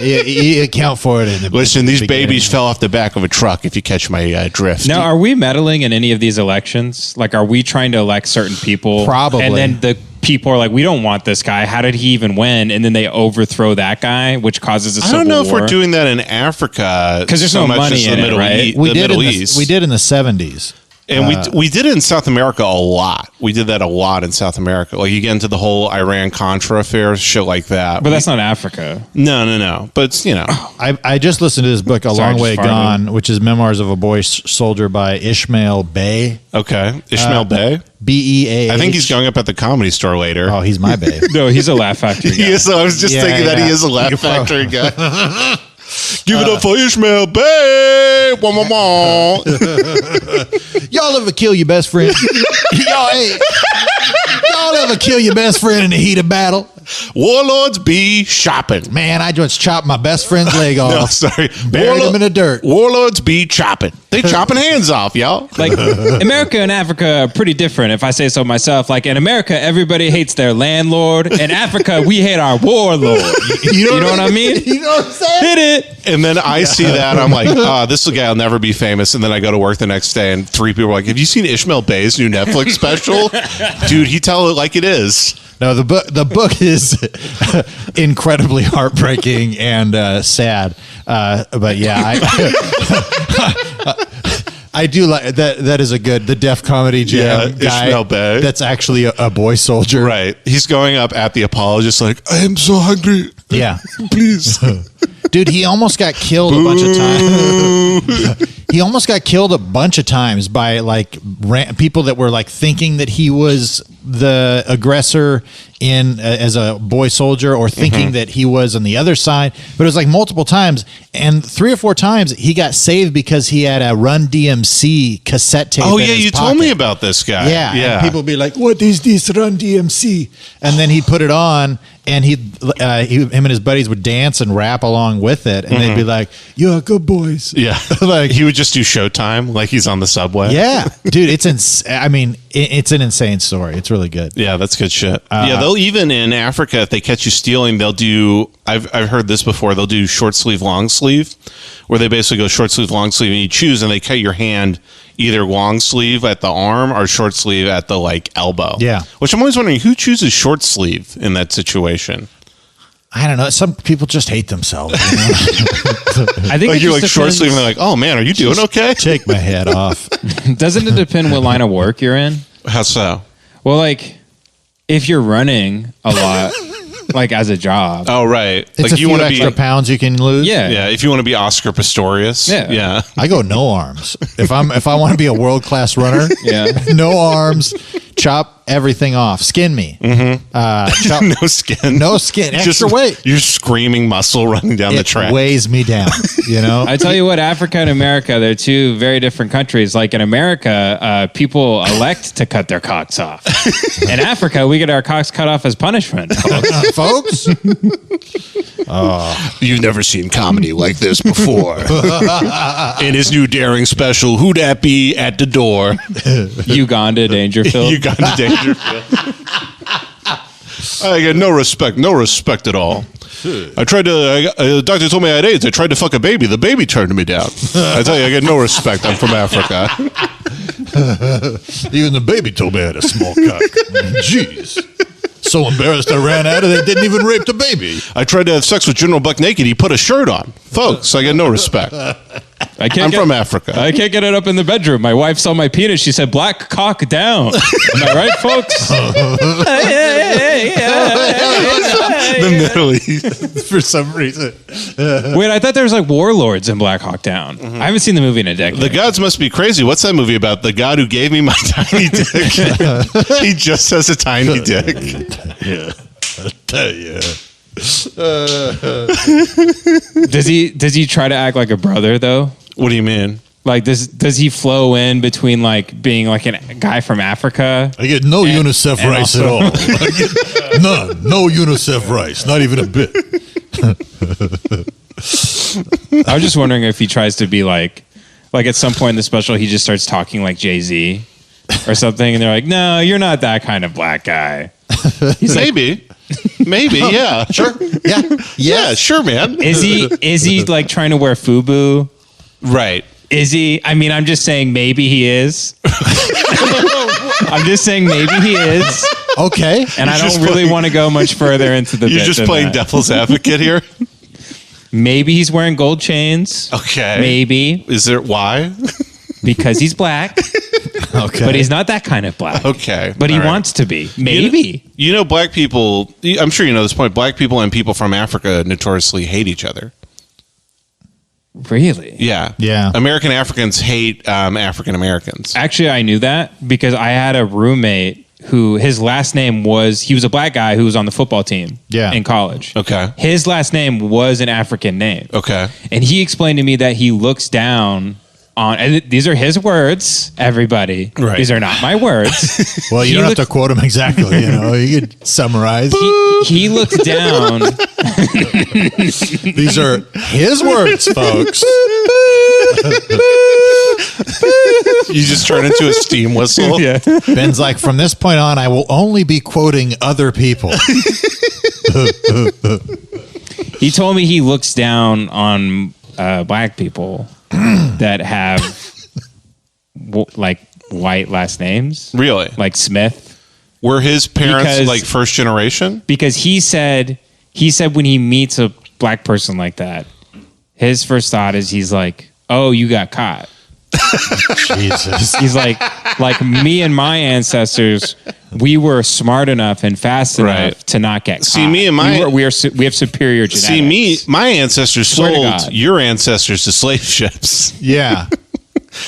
you account for it. In the Listen, these beginning. babies fell off the back of a truck. If you catch my drift. Now, are we meddling in any of these elections? Like, are we trying to elect certain people? Probably. And then the people are like, we don't want this guy. How did he even win? And then they overthrow that guy, which causes a I civil war. don't know if we're doing that in Africa 'Cause there's so no much money as the in it, Middle right? East. We the did Middle in East. we did in the 70s. And we did it in South America a lot. We did that a lot in South America. Like you get into the whole Iran-Contra affair, shit like that. But that's not Africa. No. But it's, you know. I just listened to this book, A Sorry, Long Way just farted. Gone, which is Memoirs of a Boy Soldier by Ishmael Bey. Okay. Ishmael Bey. Beah. I think he's going up at the Comedy Store later. Oh, he's my bae. No, he's a Laugh Factory guy. He is, I was just Yeah, thinking that he yeah. is a Laugh Factory guy. Give it up for Ishmael Bey. Wah, wah, wah. Y'all ever kill your best friend? Y'all ever kill your best friend in the heat of battle? Warlords be shopping. Man, I just chopped my best friend's leg off. No, sorry. Buried him in the dirt. Warlords be chopping. They chopping hands off, y'all. Like America and Africa are pretty different, if I say so myself. Like in America, everybody hates their landlord. In Africa, we hate our warlord. You know what I mean? You know what I'm saying? Hit it. And then I see that, I'm like, this guy will never be famous. And then I go to work the next day, and 3 people are like, have you seen Ishmael Bey's new Netflix special? Dude, he tell it like it is. No, the book is incredibly heartbreaking and sad. But yeah, I do like that. That is a good the Def Comedy Jam guy. Ishmael Bey. That's actually a boy soldier, Right. He's going up at the Apollo just like, I am so hungry. Yeah, Please. dude, he almost got killed a bunch of times. He almost got killed a bunch of times by like people that were like thinking that he was the aggressor in as a boy soldier, or thinking that he was on the other side. But it was like multiple times, and 3 or 4 times he got saved because he had a Run DMC cassette tape. Oh in yeah, his you pocket. told me about this guy. Yeah, yeah. and people be like, "What is this Run DMC?" And then he'd put it on, and him and his buddies would dance and rap along with it, and they'd be like, "You're good boys." Yeah, Like- he would just do Showtime, like he's on the subway. Yeah, dude, I mean, it's an insane story. It's really good. Yeah, that's good shit. Yeah, they'll even in Africa, if they catch you stealing, they'll do. I've heard this before. They'll do short sleeve, long sleeve, where they basically go short sleeve, long sleeve, and you choose, and they cut your hand either long sleeve at the arm or short sleeve at the like elbow. Yeah. Which I'm always wondering who chooses short sleeve in that situation. I don't know. Some people just hate themselves. You know? I think Like it you're just like short depends- sleeve, and they're like, "Oh man, are you doing okay?" Take my head off. Doesn't it depend what line of work you're in? How so? Well, like if you're running a lot, like as a job. Oh right, It's like a you few want to extra be. pounds you can lose. Yeah. Yeah, if you want to be Oscar Pistorius. Yeah. yeah. I go no arms. If I want to be a world class runner, Yeah. no arms, chop everything off, skin me. Chop, No skin. no skin, extra Just weight. You're screaming muscle running down the It track. weighs me down. You know. I tell you what, Africa and America, they're two very different countries. Like in America, people elect to cut their cocks off. In Africa, we get our cocks cut off as punishment. Folks. You've never seen comedy like this before. In his new daring special, Who Dat Be at the Door? Uganda, Dangerfield. You got to Dangerfield. I get no respect at all. I tried to. The doctor told me I had AIDS. I tried to fuck a baby. The baby turned me down. I tell you, I get no respect. I'm from Africa. Even the baby told me I had a small cock. Jeez. So embarrassed I ran out of it. Didn't even rape the baby. I tried to have sex with General Buck naked. He put a shirt on. Folks, I get no respect. I'm from Africa. I can't get it up in the bedroom. My wife saw my penis. She said, "Black cock down." Am I right, folks? The Middle East. For some reason. Wait, I thought there was like warlords in Black Hawk Down. I haven't seen the movie in a decade. The gods must be crazy. What's that movie about? The god who gave me my tiny dick. He just has a tiny dick. Yeah. I'll tell you. Does he try to act like a brother though? What do you mean? Like does he flow in between like being like a guy from Africa? I get no UNICEF and rice also- at all. I get none. No UNICEF rice. Not even a bit. I was just wondering if he tries to be like at some point in the special he just starts talking like Jay-Z or something, and they're like, "No, you're not that kind of black guy." He's like, Maybe, yeah, sure, Yeah. yeah, sure, man. is he like trying to wear FUBU? Right? Is he? I mean, I'm just saying maybe he is. I'm just saying maybe he is, Okay. and I You're just don't really playing- want to go much further into the. You're bit just than playing that. devil's advocate here. Maybe he's wearing gold chains. Okay. Maybe Is there why? because he's black, Okay. but he's not that kind of black. Okay. But he All right. wants to be. Maybe. You know, black people. I'm sure you know this point. Black people and people from Africa notoriously hate each other. Really? Yeah. Yeah. American Africans hate African Americans. Actually, I knew that because I had a roommate who his last name was, he was a black guy who was on the football team in college. Okay. His last name was an African name. Okay. And he explained to me that he looks down on, and these are his words, everybody. Right. These are not my words. Well, you He don't have looked- to quote him exactly. You know, you could summarize. He looked down. These are his words, folks. You just turn into a steam whistle. Yeah. Ben's like, from this point on, I will only be quoting other people. He told me he looks down on black people that have like white last names, Really? like Smith. Were his parents Because- like first generation? Because he said when he meets a black person like that, his first thought is he's like, "Oh, you got caught." Jesus. He's like me and my ancestors, we were smart enough and fast enough Right. to not get caught. See, me and my- we have superior genetics. See, my ancestors Swear to sold God. your ancestors to slave ships, Yeah.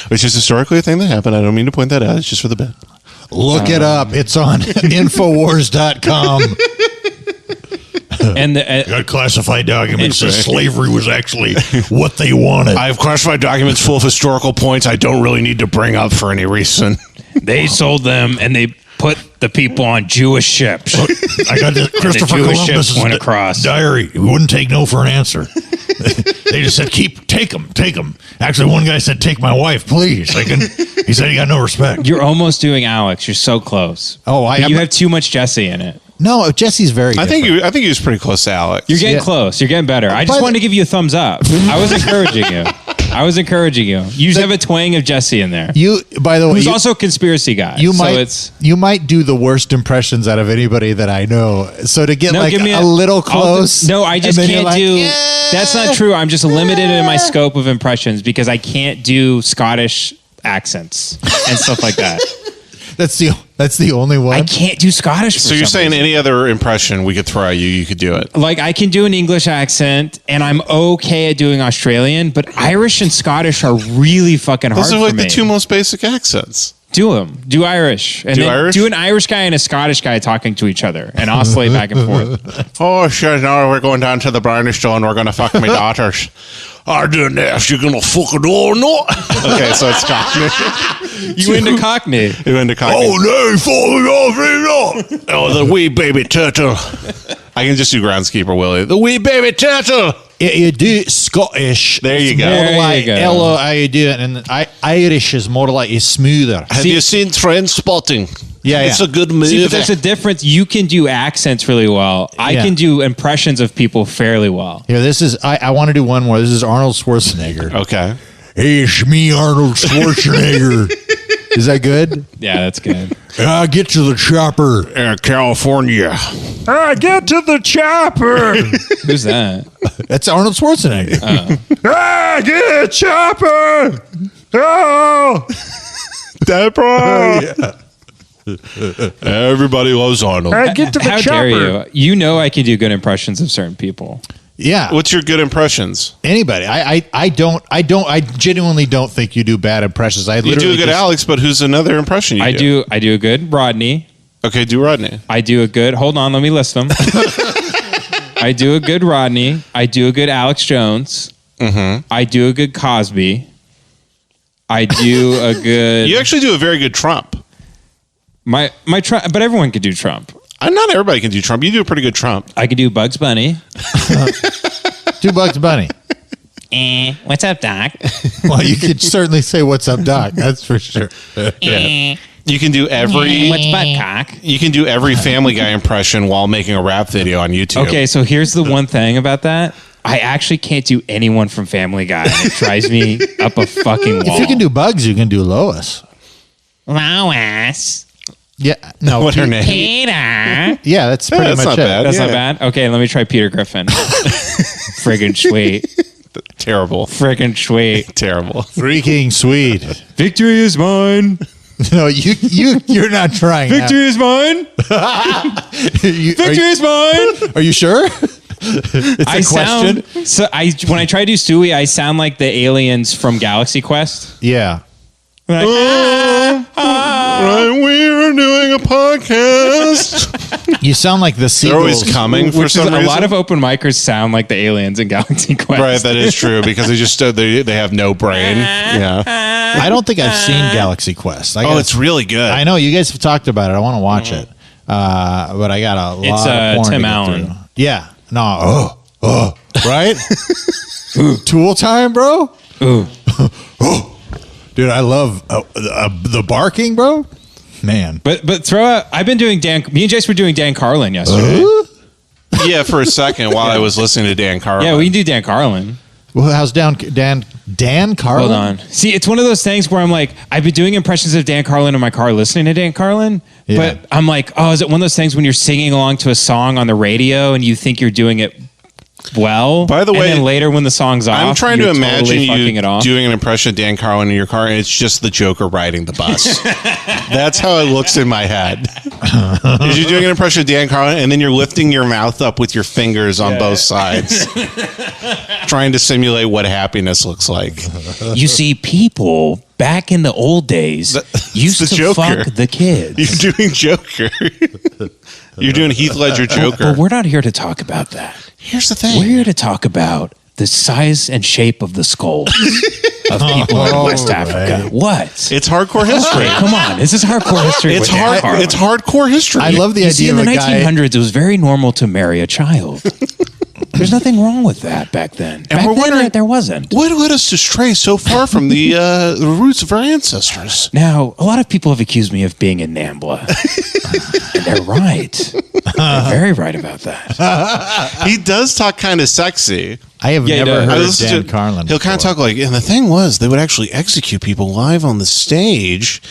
which is historically a thing that happened. I don't mean to point that out. It's just for the bit. Look it up. It's on Infowars.com. And Got classified documents that slavery was actually what they wanted. I have classified documents full of historical points I don't really need to bring up for any reason. they sold them, and they put the people on Jewish ships. I got the Christopher Jewish Columbus ship went across. diary. He wouldn't take no for an answer. They just said, take them. Actually, one guy said, take my wife, please. He said he got no respect. You're almost doing Alex. You're so close. Oh, But you have too much Jesse in it. No, Jesse's very I think different. he was pretty close to Alex. You're getting close. You're getting better. I just wanted to give you a thumbs up. I was encouraging you. You just have a twang of Jesse in there. By the way, Who's also a conspiracy guy. You might do the worst impressions out of anybody that I know. So to get a little close. I just can't do. That's not true. I'm just limited in my scope of impressions because I can't do Scottish accents and stuff like that. That's the only one. I can't do Scottish. So you're saying any other impression we could throw at you could do it? Like I can do an English accent, and I'm okay at doing Australian, but Irish and Scottish are really fucking hard. Those are like for me. the two most basic accents. Do them. Do Irish. And do an Irish guy and a Scottish guy talking to each other and oscillate back and forth. Oh, sure. Now we're going down to the Brownie store and we're going to fuck my daughters. I didn't ask you going to fuck it or not. Okay, so it's Cockney. You into Cockney. You into Cockney. Oh, no, falling off it. Oh, the wee baby turtle. I can just do groundskeeper Willie. The wee baby turtle. You do Scottish. There you go. More There like you go. hello, how you doing? And Irish is more like it's smoother. Have you seen Trainspotting? Yeah, It's yeah. a good movie. See, but there's a difference. You can do accents really well. I can do impressions of people fairly well. Here, this is. I want to do one more. This is Arnold Schwarzenegger. Okay. Hey, it's me, Arnold Schwarzenegger. Is that good? Yeah, that's good. Get to the chopper. California. Get to the chopper. Who's that? That's Arnold Schwarzenegger. Get chopper. Oh. Deborah. Everybody loves Arnold. Get to the How chopper. dare you? You know I can do good impressions of certain people. Yeah. What's your good impressions? Anybody? I genuinely don't think you do bad impressions. I You literally do a good just- Alex, but who's another impression you do? I do a good Rodney. Okay, do Rodney. I do a good. Hold on, let me list them. I do a good Rodney. I do a good Alex Jones. Mm-hmm. I do a good Cosby. I do a good. You actually do a very good Trump. my Trump, but everyone could do Trump. Not everybody can do Trump. You do a pretty good Trump. I could do Bugs Bunny. do Bugs Bunny. What's up, Doc? Well, you could certainly say "What's up, Doc?" That's for sure. Yeah. You can do every. What's buttcock? You can do every Family Guy impression while making a rap video on YouTube. Okay, so here's the one thing about that. I actually can't do anyone from Family Guy. It drives me up a fucking wall. If you can do Bugs, you can do Lois. Lois. Yeah. No. What's her name? Peter. Yeah, that's pretty that's much not it. bad. That's Yeah. not bad. Okay, let me try Peter Griffin. Friggin' sweet. Terrible. Friggin' sweet. Terrible. Freaking sweet. Victory is mine. No, you're not trying. Victory is mine. Victory is mine. Are you sure? It's a question. When I try to do Stewie, I sound like the aliens from Galaxy Quest. Yeah. Like, Right, we're doing a podcast. You sound like the They're seagulls. always coming for which is some reason. a lot of open micers sound like the aliens in Galaxy Quest. Right, that is true because they just they have no brain. Yeah. I don't think I've seen Galaxy Quest. Oh, it's really good. I know you guys have talked about it. I want to watch it, but I got a lot It's, of porn Tim to get Allen. through. Yeah. No. Right. Tool time, bro. Ooh. Dude, I love the barking, bro. Man. But throw out. I've been doing Dan. Me and Jace were doing Dan Carlin yesterday. Yeah, for a second while I was listening to Dan Carlin. Yeah, we can do Dan Carlin. Well, how's Dan Carlin? Hold on. See, it's one of those things where I'm like, I've been doing impressions of Dan Carlin in my car listening to Dan Carlin. Yeah. But I'm like, oh, is it one of those things when you're singing along to a song on the radio and you think you're doing it well. By the way, and then later when the song's off, I'm trying to you're imagine totally fucking you it off. doing an impression of Dan Carlin in your car, and it's just the Joker riding the bus. That's how it looks in my head. Is you doing an impression of Dan Carlin, and then you're lifting your mouth up with your fingers on both sides, trying to simulate what happiness looks like. You see, people back in the old days used the to Joker. fuck the kids. You're doing Joker. You're doing Heath Ledger Joker. But we're not here to talk about that. Here's the thing. We're here to talk about the size and shape of the skulls of people in West Africa. What? It's hardcore history. Come on, this is hardcore history. It's with Dan Carlin. It's hardcore history. I love the You idea see, in of the a guy. 1900s, it was very normal to marry a child. There's nothing wrong with that back then. Back we're then, wondering- there wasn't. What led us to stray so far from the roots of our ancestors? Now, a lot of people have accused me of being a Nambla. And they're right. They're very right about that. He does talk kind of sexy. I have Yeah, he never does. I heard listened Dan to- Carlin. He'll kind of before. talk like, and the thing was, they would actually execute people live on the stage,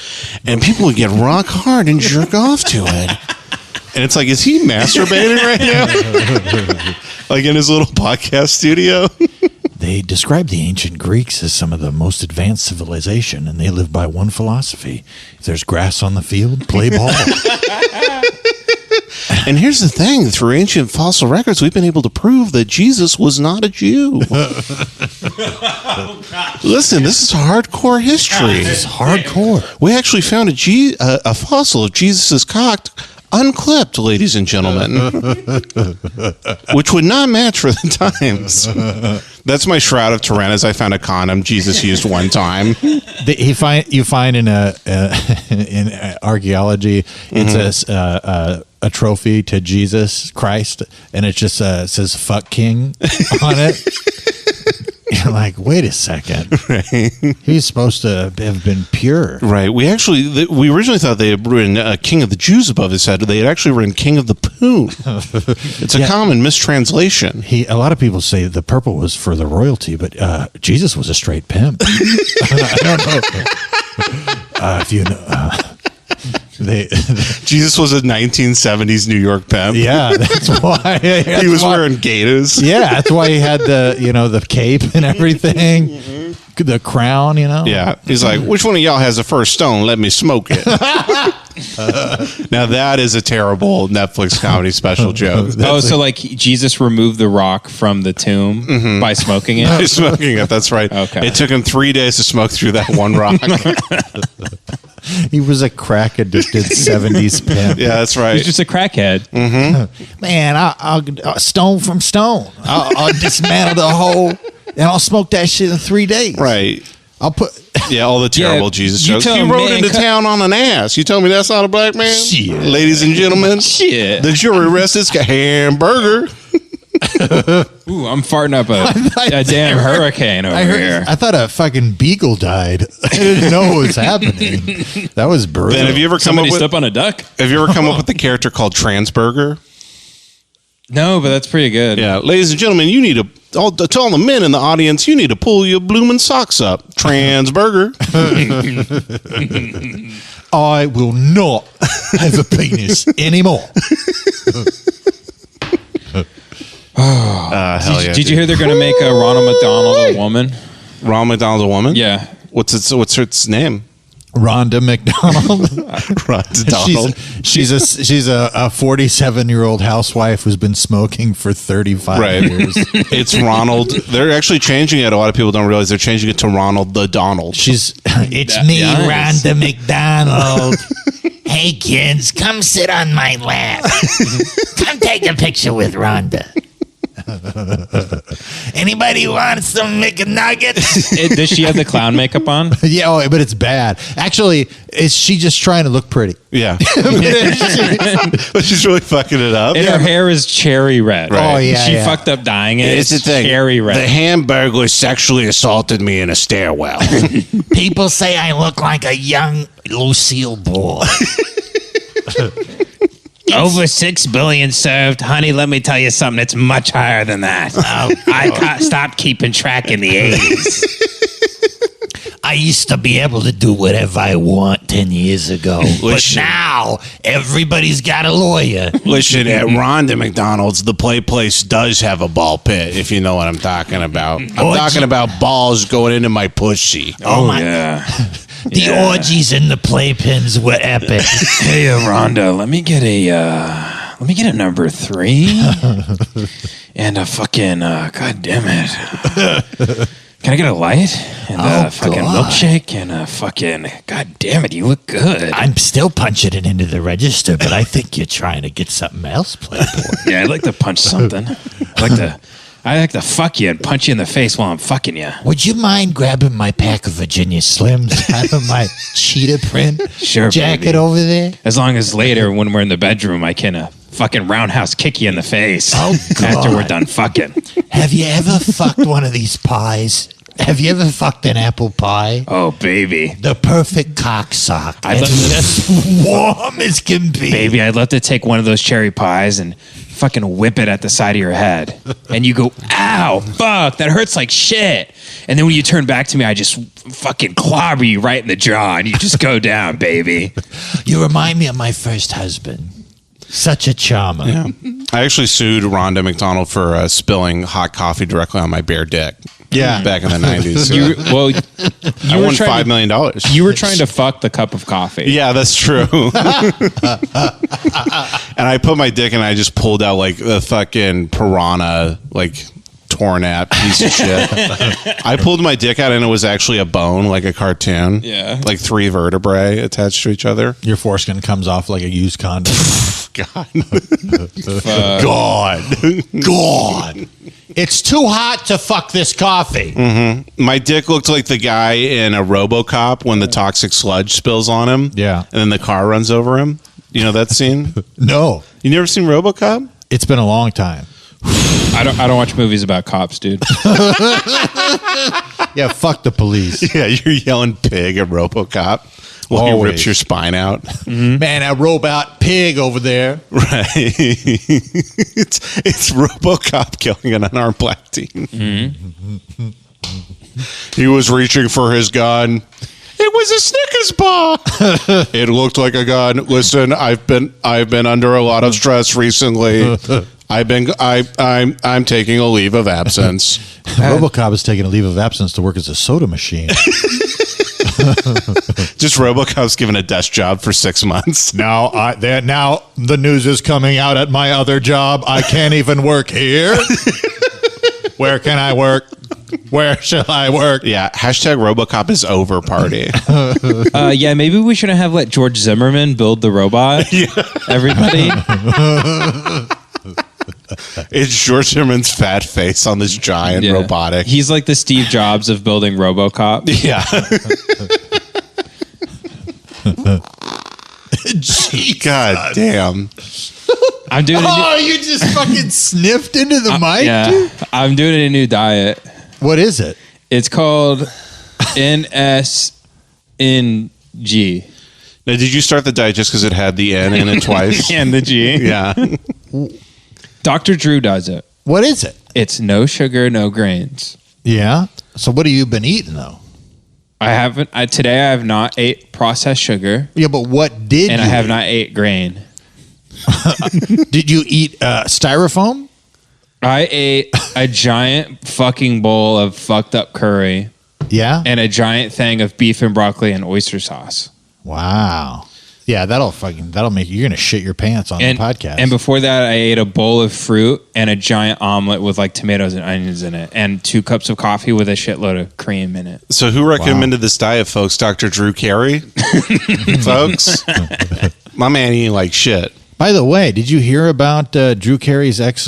and people would get rock hard and jerk off to it. And it's like, is he masturbating right now? Like in his little podcast studio? They describe the ancient Greeks as some of the most advanced civilization, and they live by one philosophy. If there's grass on the field, play ball. And here's the thing, through ancient fossil records, we've been able to prove that Jesus was not a Jew. Listen, this is hardcore history. It's hardcore. We actually found a fossil of Jesus' cock unclipped, ladies and gentlemen, which would not match for the times. That's my Shroud of Turin, as I found a condom Jesus used one time. You find in in archaeology, it's a trophy to Jesus Christ, and it just says "fuck King" on it. You're like, wait a second. Right. He's supposed to have been pure. Right. We originally thought they had written King of the Jews above his head. They had actually written King of the Poon. It's a common mistranslation. A lot of people say the purple was for the royalty, but Jesus was a straight pimp. I don't know if you know. Jesus was a 1970s New York pimp. Yeah, that's why He was wearing gaiters. Yeah, that's why he had the cape and everything, the crown. Yeah. He's like, which one of y'all has the first stone? Let me smoke it. Now that is a terrible Netflix comedy special joke. So like Jesus removed the rock from the tomb by smoking it? By smoking it, that's right. Okay. It took him 3 days to smoke through that one rock. He was a crack addicted 70s pimp. Yeah, that's right. He's just a crackhead. Man, I'll stone from stone. I'll dismantle the whole, and I'll smoke that shit in 3 days. Right. I'll put. Yeah, all the terrible Jesus you jokes. tell He him, rode man, into town on an ass. You tell me that's not a black man? Shit. Ladies and gentlemen, Shit. the jury rests this hamburger. Ooh, I'm farting up a damn hurricane over here. I thought a fucking beagle died. I didn't know what was happening. That was brutal. Then have you ever come Somebody up with step on a duck? Have you ever come up with a character called Transburger? No, but that's pretty good. Yeah, ladies and gentlemen, you need to to all the men in the audience, you need to pull your blooming socks up. Transburger. I will not have a penis anymore. Hell yeah. Did you hear they're going to make Ronald McDonald a woman? Ronald McDonald's a woman? Yeah. What's its name? Rhonda McDonald. Rhonda Donald. She's a 47-year-old housewife who's been smoking for 35 years. It's Ronald. They're actually changing it. A lot of people don't realize they're changing it to Ronald the Donald. It's me, Nice. Rhonda McDonald. Hey, kids, come sit on my lap. Come take a picture with Rhonda. Anybody want some McNuggets? Does she have the clown makeup on? Yeah, but it's bad. Actually, is she just trying to look pretty? Yeah. But she's really fucking it up. And her hair is cherry red. Right. Oh, yeah, She yeah. fucked up dyeing it. It's the thing. Cherry red. The Hamburglar sexually assaulted me in a stairwell. People say I look like a young Lucille Ball. Over 6 billion served. Honey, let me tell you something. It's much higher than that. I stopped keeping track in the 80s. I used to be able to do whatever I want 10 years ago. But Listen. now, everybody's got a lawyer. Listen, at Rhonda McDonald's, the place does have a ball pit, if you know what I'm talking about. I'm talking about balls going into my pussy. Oh, my. Yeah. The orgies and the playpens were epic. Hey, Rhonda, let me get a number 3 and a fucking god damn it. Can I get a light and a fucking milkshake and a fucking god damn it, you look good. I'm still punching it into the register, but I think you're trying to get something else, Playboy. Yeah, I'd like to punch something. I like to fuck you and punch you in the face while I'm fucking you. Would you mind grabbing my pack of Virginia Slims out of my cheetah print Sure, jacket baby. over there? As long as later when we're in the bedroom I can fucking roundhouse kick you in the face. Oh, God. After we're done fucking. Have you ever fucked one of these pies? Have you ever fucked an apple pie? Oh baby. The perfect cocksock. I'd love It's to- just warm as can be. Baby, I'd love to take one of those cherry pies and fucking whip it at the side of your head. And you go, ow, fuck, that hurts like shit. And then when you turn back to me, I just fucking clobber you right in the jaw and you just go down, baby. You remind me of my first husband. Such a charmer. Yeah. I actually sued Rhonda McDonald for spilling hot coffee directly on my bare dick. Yeah. Back in the 90s. You I were won trying $5 million. You were trying to fuck the cup of coffee. Yeah, that's true. And I put my dick and I just pulled out like the fucking piranha, like torn at piece of shit. I pulled my dick out and it was actually a bone, like a cartoon. Yeah. Like 3 vertebrae attached to each other. Your foreskin comes off like a used condom. God. God. It's too hot to fuck this coffee. My dick looked like the guy in a RoboCop when the toxic sludge spills on him. Yeah. And then the car runs over him. You know that scene? No. You never seen RoboCop? It's been a long time. I don't watch movies about cops, dude. Yeah, fuck the police. Yeah, you're yelling pig at RoboCop while he Always. rips your spine out. Man, that robot pig over there. Right. it's RoboCop killing an unarmed black teen. He was reaching for his gun. It was a Snickers bar. It looked like a gun. Listen, I've been under a lot of stress recently. I'm taking a leave of absence. RoboCop is taking a leave of absence to work as a soda machine. Just RoboCop's given a desk job for 6 months. Now the news is coming out at my other job. I can't even work here. Where can I work? Where shall I work? Yeah, hashtag RoboCop is over party. Yeah, maybe we shouldn't have let George Zimmerman build the robot. Yeah. Everybody. It's George Zimmerman's fat face on this giant robotic. He's like the Steve Jobs of building RoboCop. Yeah. God damn. I'm doing You just fucking sniffed into the mic, yeah, dude? I'm doing a new diet. What is it? It's called NSNG. Now, did you start the diet just because it had the N in it twice? And the G. Yeah. Dr. Drew does it. What is it? It's no sugar, no grains. Yeah. So what have you been eating though? Today I have not ate processed sugar Yeah, but what did and you I have eat? not ate grain. Did you eat styrofoam? I ate a giant fucking bowl of fucked up curry Yeah. and a giant thing of beef and broccoli and oyster sauce. Wow. Yeah, that'll make you're gonna shit your pants on the podcast. And before that, I ate a bowl of fruit and a giant omelette with like tomatoes and onions in it, and 2 cups of coffee with a shitload of cream in it. So who recommended this diet, folks? Dr. Drew Carey? Folks? My man eating like shit. By the way, did you hear about Drew Carey's ex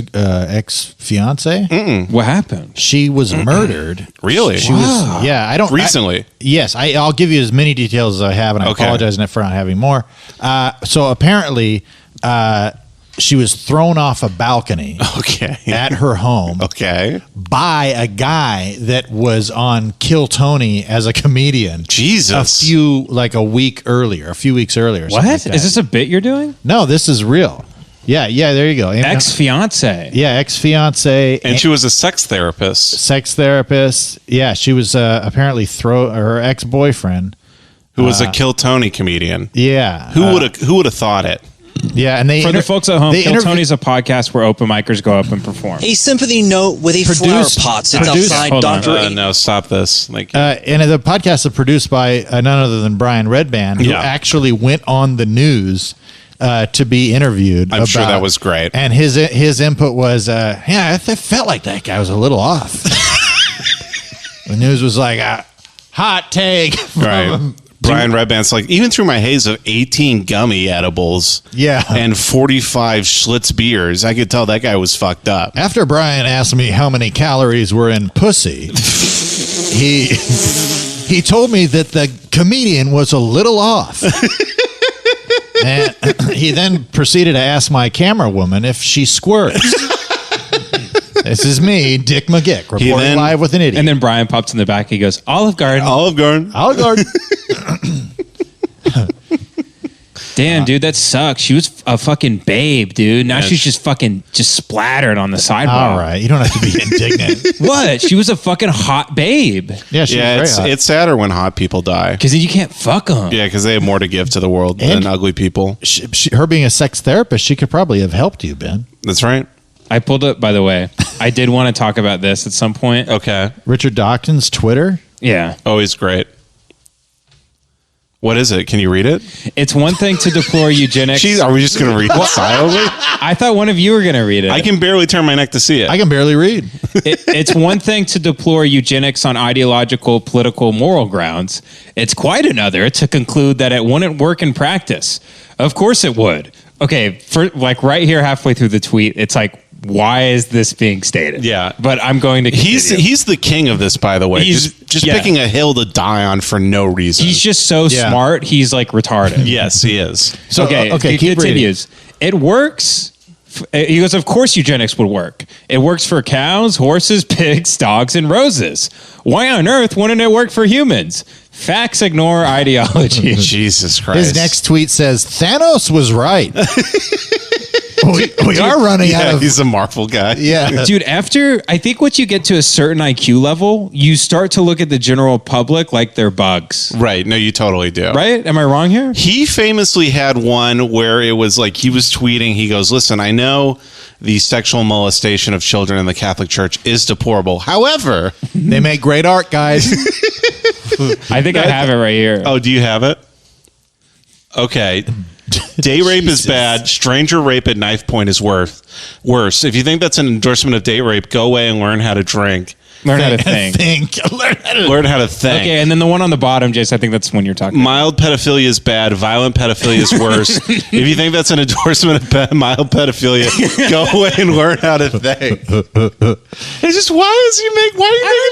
fiance? What happened? She was murdered. Really? She was. Yeah, I don't Recently? Yes, I'll give you as many details as I have, and I Okay. apologize for not having more. So apparently, she was thrown off a balcony Okay. at her home Okay. by a guy that was on Kill Tony as a comedian. Jesus. A few weeks earlier. What? something like that. Is this a bit you're doing? No, this is real. Yeah, there you go. Ex-fiance. Yeah, ex-fiance. And she was a sex therapist. Sex therapist. Yeah, she was apparently her ex-boyfriend. Who was a Kill Tony comedian. Yeah. Who would have thought it? Yeah, and for the folks at home, Kill Tony's a podcast where open micers go up and perform. A sympathy note with a flower pot sits outside Dr. No, stop this. Like, and the podcast is produced by none other than Brian Redband, who actually went on the news to be interviewed. I'm sure that was great. And his input was, I felt like that guy was a little off. The news was like, hot take. Right. Brian Redband's like, even through my haze of 18 gummy edibles and 45 Schlitz beers, I could tell that guy was fucked up. After Brian asked me how many calories were in pussy, he told me that the comedian was a little off. And he then proceeded to ask my camera woman if she squirts. This is me, Dick McGick, reporting live with an idiot. And then Brian pops in the back. He goes, Olive Garden. Olive Garden. Olive Garden. Damn, dude, that sucks. She was a fucking babe, dude. Now she's just splattered on the sidewalk. All right, you don't have to be indignant. What? She was a fucking hot babe. Yeah, she was very hot. It's sadder when hot people die. Because then you can't fuck them. Yeah, because they have more to give to the world than ugly people. Her being a sex therapist, she could probably have helped you, Ben. That's right. I pulled up, by the way. I did want to talk about this at some point. Okay. Richard Dawkins' Twitter? Yeah. Oh, he's great. What is it? Can you read it? It's one thing to deplore eugenics. Jeez, are we just going to read it silently? I thought one of you were going to read it. I can barely turn my neck to see it. I can barely read. It's one thing to deplore eugenics on ideological, political, moral grounds. It's quite another to conclude that it wouldn't work in practice. Of course it would. Okay, for like right here halfway through the tweet, it's like, why is this being stated? Yeah. But I'm going to continue. He's the king of this, by the way. He's just picking a hill to die on for no reason. He's just so smart, he's like retarded. Yes, he is. So, okay, he continues. It works. He goes, of course eugenics would work. It works for cows, horses, pigs, dogs, and roses. Why on earth wouldn't it work for humans? Facts ignore ideology. Jesus Christ. His next tweet says, Thanos was right. we are running out of... He's a Marvel guy. Yeah. Dude, I think once you get to a certain IQ level, you start to look at the general public like they're bugs. Right. No, you totally do. Right? Am I wrong here? He famously had one where it was like he was tweeting. He goes, listen, I know the sexual molestation of children in the Catholic Church is deplorable. However, they make great art, guys. I think I have it right here. Oh, do you have it? Okay. Date rape is bad. Stranger rape at knife point is worse. If you think that's an endorsement of date rape, go away and learn how to drink. Learn how to think. Learn how to think. Okay, and then the one on the bottom, Jace, I think that's when you're talking mild pedophilia is bad. Violent pedophilia is worse. If you think that's an endorsement of mild pedophilia, go away and learn how to think. It's just, why are you making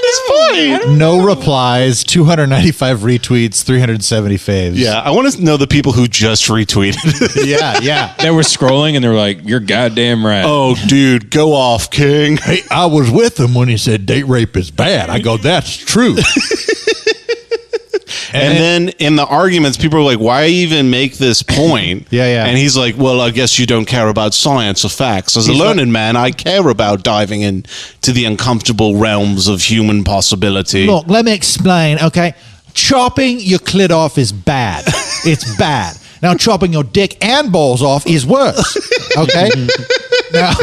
this point? No replies, 295 retweets, 370 faves. Yeah, I want to know the people who just retweeted. Yeah. They were scrolling and they were like, you're goddamn right. Oh, dude, go off, King. Hey, I was with him when he said date rape is bad. I go, that's true. And then in the arguments, people are like, why even make this point? Yeah. And he's like, well, I guess you don't care about science or facts. As a learned man, I care about diving into the uncomfortable realms of human possibility. Look, let me explain, okay? Chopping your clit off is bad. It's bad. Now, chopping your dick and balls off is worse, okay? Now,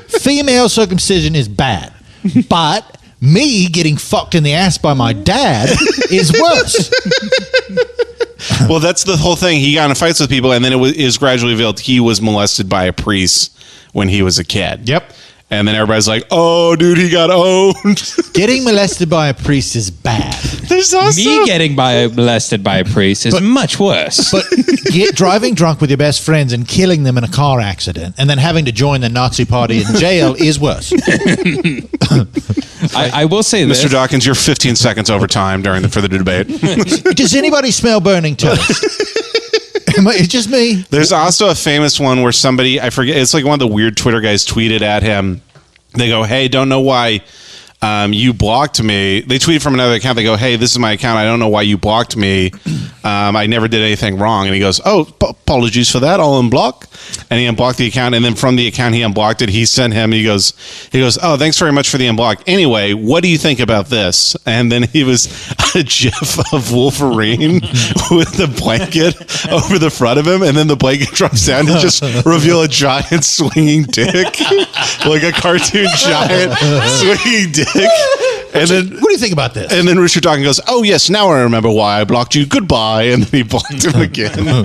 female circumcision is bad, but me getting fucked in the ass by my dad is worse. Well, that's the whole thing. He got in fights with people, and then it was gradually revealed he was molested by a priest when he was a kid. Yep. And then everybody's like, oh, dude, he got owned. Getting molested by a priest is bad. There's also... Me getting molested by a priest is much worse. But driving drunk with your best friends and killing them in a car accident and then having to join the Nazi party in jail is worse. I will say this. Mr. Dawkins, you're 15 seconds over time for the debate. Does anybody smell burning toast? It's just me. There's also a famous one where somebody, I forget, it's like one of the weird Twitter guys tweeted at him. They go, hey, don't know why you blocked me. They tweeted from another account. They go, hey, this is my account. I don't know why you blocked me. I never did anything wrong. And he goes, oh, apologies for that. I'll unblock. And he unblocked the account. And then from the account he unblocked it, he sent him, he goes, oh, thanks very much for the unblock. Anyway, what do you think about this? And then he was a gif of Wolverine with the blanket over the front of him. And then the blanket drops down to just reveal a giant swinging dick, like a cartoon giant swinging dick. And then, what do you think about this? And then Richard Dawkins goes, oh, yes, now I remember why I blocked you. Goodbye. And then he blocked him again.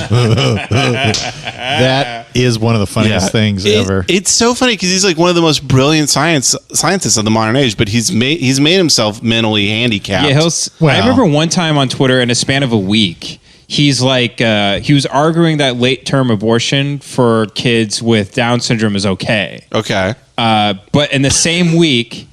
That is one of the funniest things ever. It's so funny because he's like one of the most brilliant scientists of the modern age, but he's made himself mentally handicapped. Yeah, I remember one time on Twitter in a span of a week, he's like, he was arguing that late-term abortion for kids with Down syndrome is okay. Okay. But in the same week,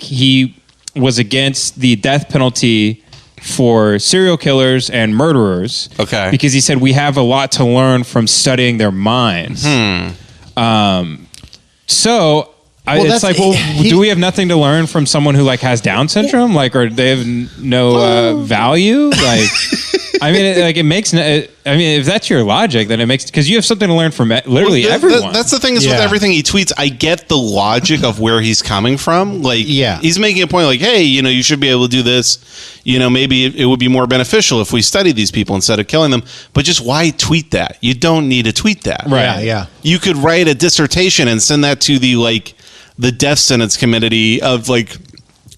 he was against the death penalty for serial killers and murderers. Okay. Because he said we have a lot to learn from studying their minds. It's like, do we have nothing to learn from someone who like has Down syndrome? Like, or they have no value? Like, I mean, it makes. I mean, if that's your logic, then it makes, because you have something to learn from literally everyone. That's the thing is with everything he tweets, I get the logic of where he's coming from. Like, he's making a point like, hey, you should be able to do this. Maybe it would be more beneficial if we study these people instead of killing them. But just why tweet that? You don't need to tweet that. Right. Yeah. You could write a dissertation and send that to the death sentence committee of like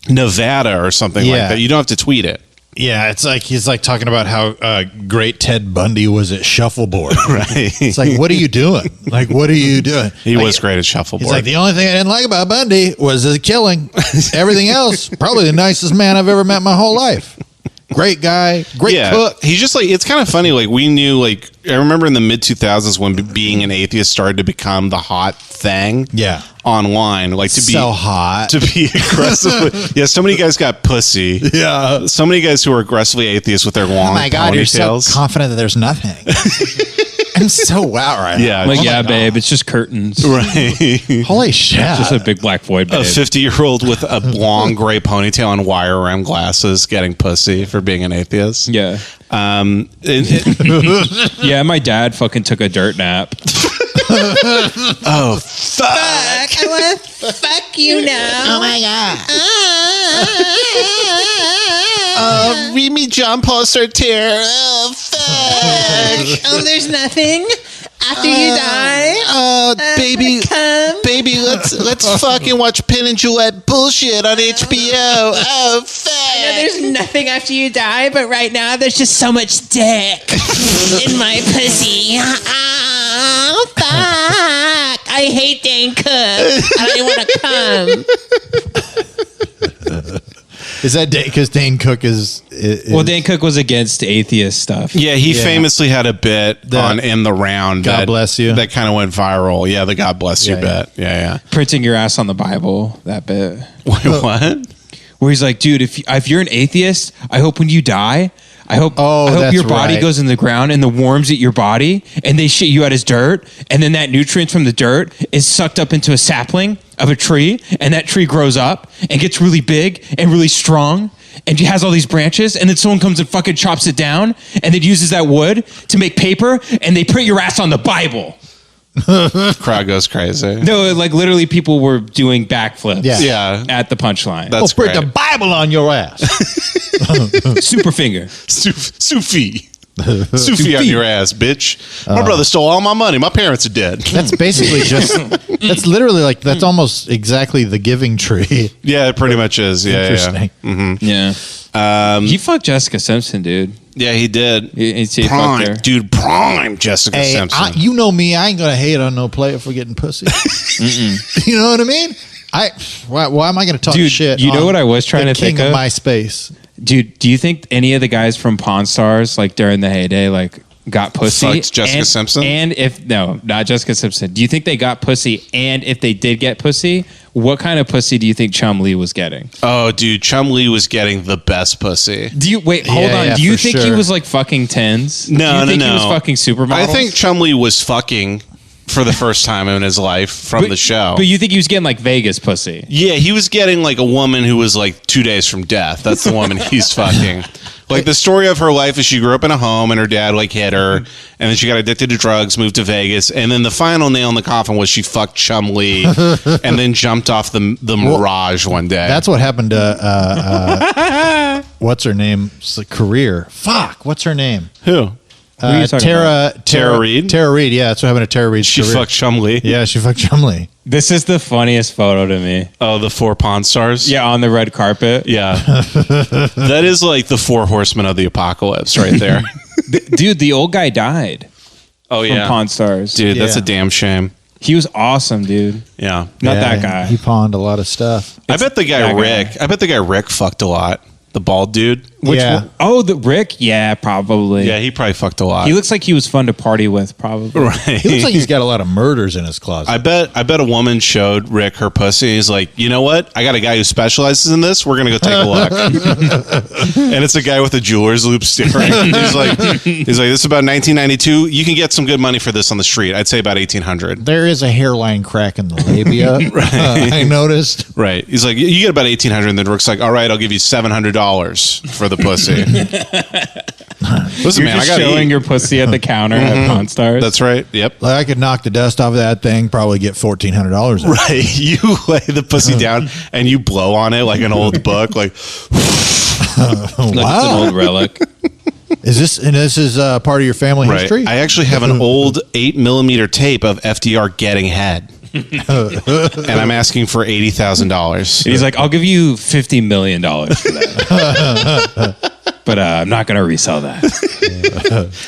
Nevada or something like that. You don't have to tweet it. Yeah, it's like he's like talking about how great Ted Bundy was at shuffleboard. Right. It's like, what are you doing? Like, what are you doing? He was great at shuffleboard. He's like, the only thing I didn't like about Bundy was his killing. Everything else, probably the nicest man I've ever met in my whole life. Great guy, great cook. He's just like, it's kind of funny. Like, we knew, like, I remember in the mid 2000s when being an atheist started to become the hot thing. Yeah. Online, like to be so hot, to be aggressively. So many guys got pussy. Yeah, so many guys who are aggressively atheists with their long. Oh my god, ponytails. you're so confident that there's nothing. I'm so wow right now. Like, babe, it's just curtains. Right. Holy shit. It's just a big black void, babe. A 50-year-old with a long gray ponytail and wire rim glasses getting pussy for being an atheist. Yeah. Yeah, my dad fucking took a dirt nap. Oh, fuck. I want to fuck you now. Oh my god. Read me John Paul Sartre. Oh, fuck. Oh, there's nothing after you die. Baby, let's fucking watch Penn and Jillette bullshit on HBO. Oh, fuck. I know there's nothing after you die, but right now there's just so much dick in my pussy. Oh, fuck. I hate Dane Cook. I don't even want to come. Is that because Dane Cook is well, Dane Cook was against atheist stuff. Yeah, he famously had a bit on In the Round. God bless you. That kind of went viral. Yeah, the God bless you bit. Yeah. Printing your ass on the Bible, that bit. Wait, what? Where he's like, dude, if you're an atheist, I hope when you die, I hope your body goes in the ground and the worms eat your body and they shit you out as dirt. And then that nutrient from the dirt is sucked up into a sapling of a tree. And that tree grows up and gets really big and really strong. And has all these branches. And then someone comes and fucking chops it down and then uses that wood to make paper. And they print your ass on the Bible. Crowd goes crazy. No, like literally people were doing backflips at the punchline. That's print the Bible on your ass. Super finger. Sufi on your ass, bitch. My brother stole all my money. My parents are dead. That's basically that's literally like, that's almost exactly the Giving Tree. Yeah, it pretty much is. Yeah. Interesting. Yeah. Mm-hmm. Yeah. He fucked Jessica Simpson, dude. Yeah, he did. He prime Jessica Simpson. You know me, I ain't gonna hate on no player for getting pussy. You know what I mean? Why am I gonna talk shit? You know what I was trying to think of? MySpace. Dude, do you think any of the guys from Pawn Stars, like during the heyday, like got pussy? Fucked Jessica Simpson? And no, not Jessica Simpson. Do you think they got pussy? And if they did get pussy, what kind of pussy do you think Chum Lee was getting? Oh, dude, Chum Lee was getting the best pussy. Do you hold on? Do you think he was like fucking tens? No, do you think he was fucking supermodels? I think Chum Lee was fucking for the first time in his life from the show. But you think he was getting like Vegas pussy? Yeah, he was getting like a woman who was like 2 days from death. That's the woman he's fucking. Like the story of her life is she grew up in a home and her dad like hit her, and then she got addicted to drugs, moved to Vegas, and then the final nail in the coffin was she fucked Chum-Li and then jumped off the Mirage one day. That's what happened to what's her name's career. Fuck, what's her name? Who? Tara Reid. Tara Reid. Yeah, that's what happened to Tara Reid's She career. fucked Chum-Li. Yeah, she fucked Chum-Li. This is the funniest photo to me. Oh, the 4 Pawn Stars? Yeah, on the red carpet. Yeah. That is like the 4 horsemen of the apocalypse right there. Dude, the old guy died. Oh, From yeah. Pawn Stars. Dude, that's a damn shame. He was awesome, dude. Yeah. Not that guy. He pawned a lot of stuff. I bet the guy Rick. I bet the guy Rick fucked a lot. The bald dude. Which one? Oh, the Rick? Yeah, probably. Yeah, he probably fucked a lot. He looks like he was fun to party with, probably. Right. He looks like he's got a lot of murders in his closet. I bet a woman showed Rick her pussy. He's like, you know what? I got a guy who specializes in this. We're gonna go take a look. And it's a guy with a jeweler's loop steering. He's like, this is about 1992. You can get some good money for this on the street. I'd say about 1800. There is a hairline crack in the labia. Right. I noticed. Right. He's like, you get about 1800, and then Rick's like, all right, I'll give you $700 for the pussy. Listen, You're man, just I got showing your pussy at the counter at Pawn Stars. That's right. Yep. Like I could knock the dust off of that thing, probably get $1,400. Right. You lay the pussy down and you blow on it like an old book, like Like it's an old relic. Is this part of your family history? I actually have an old 8mm tape of FDR getting head. And I'm asking for $80,000. He's like, I'll give you $50 million for that. But I'm not going to resell that.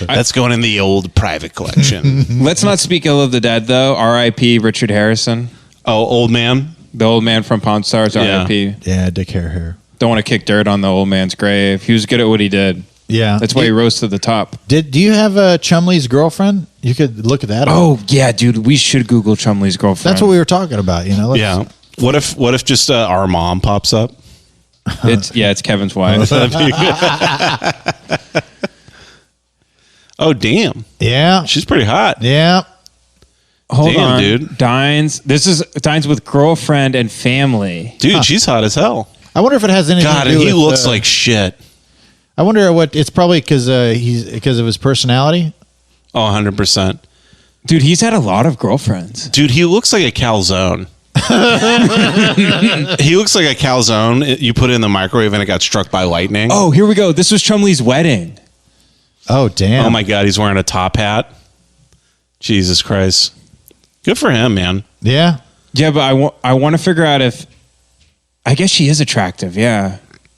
That's going in the old private collection. Let's not speak ill of the dead, though. R.I.P. Richard Harrison. Oh, old man? The old man from Pawn Stars, R.I.P. Yeah, Dick hair. Don't want to kick dirt on the old man's grave. He was good at what he did. Yeah. That's why he rose to the top. Do you have Chumley's girlfriend? You could look at that. Oh, yeah, dude. We should Google Chumley's girlfriend. That's what we were talking about, you know? Yeah. What if just our mom pops up? It's Kevin's wife. Oh, damn. Yeah. She's pretty hot. Yeah. Hold Damn, on. dude. Dines. This is Dines with girlfriend and family. Dude, she's hot as hell. I wonder if it has anything God, to do and he with, looks like shit. I wonder what it's probably because of his personality. Oh, 100%. Dude, he's had a lot of girlfriends. Dude, he looks like a calzone. He looks like a calzone. You put it in the microwave and it got struck by lightning. Oh, here we go. This was Chumley's wedding. Oh, damn. Oh my God, he's wearing a top hat. Jesus Christ. Good for him, man. Yeah. Yeah, but I want to figure out if... I guess she is attractive, yeah.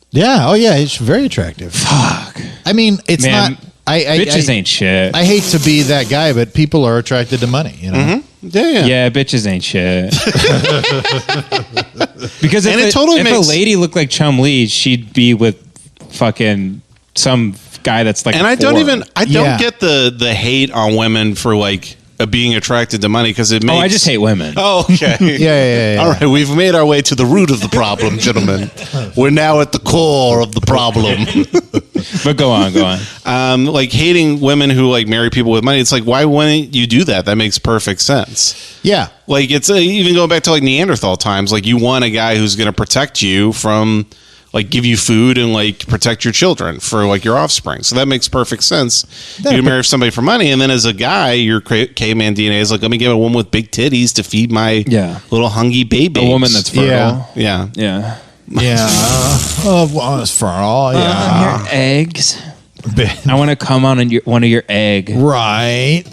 Yeah. Oh, yeah. It's very attractive. Fuck. I mean, it's Man, not... bitches ain't shit. I hate to be that guy, but people are attracted to money, you know? Mm-hmm. Yeah. Yeah, bitches ain't shit. Because if, And it totally if makes- a lady looked like Chum-Li, she'd be with fucking some guy that's like And a I don't Yeah. get the hate on women for like being attracted to money because it makes... Oh, I just hate women. Oh, okay. Yeah. All right, we've made our way to the root of the problem, gentlemen. We're now at the core of the problem. But go on. Like hating women who like marry people with money. It's like, why wouldn't you do that? That makes perfect sense. Yeah. Like it's even going back to like Neanderthal times. Like you want a guy who's going to protect you from, like, give you food and like protect your children for like your offspring. So that makes perfect sense. You can marry somebody for money, and then as a guy, your caveman DNA is like, let me get a woman with big titties to feed my little hungry baby. A woman that's fertile. Yeah. Yeah. Yeah. For all. Yeah. Your eggs. I want to come on one of your egg. Right.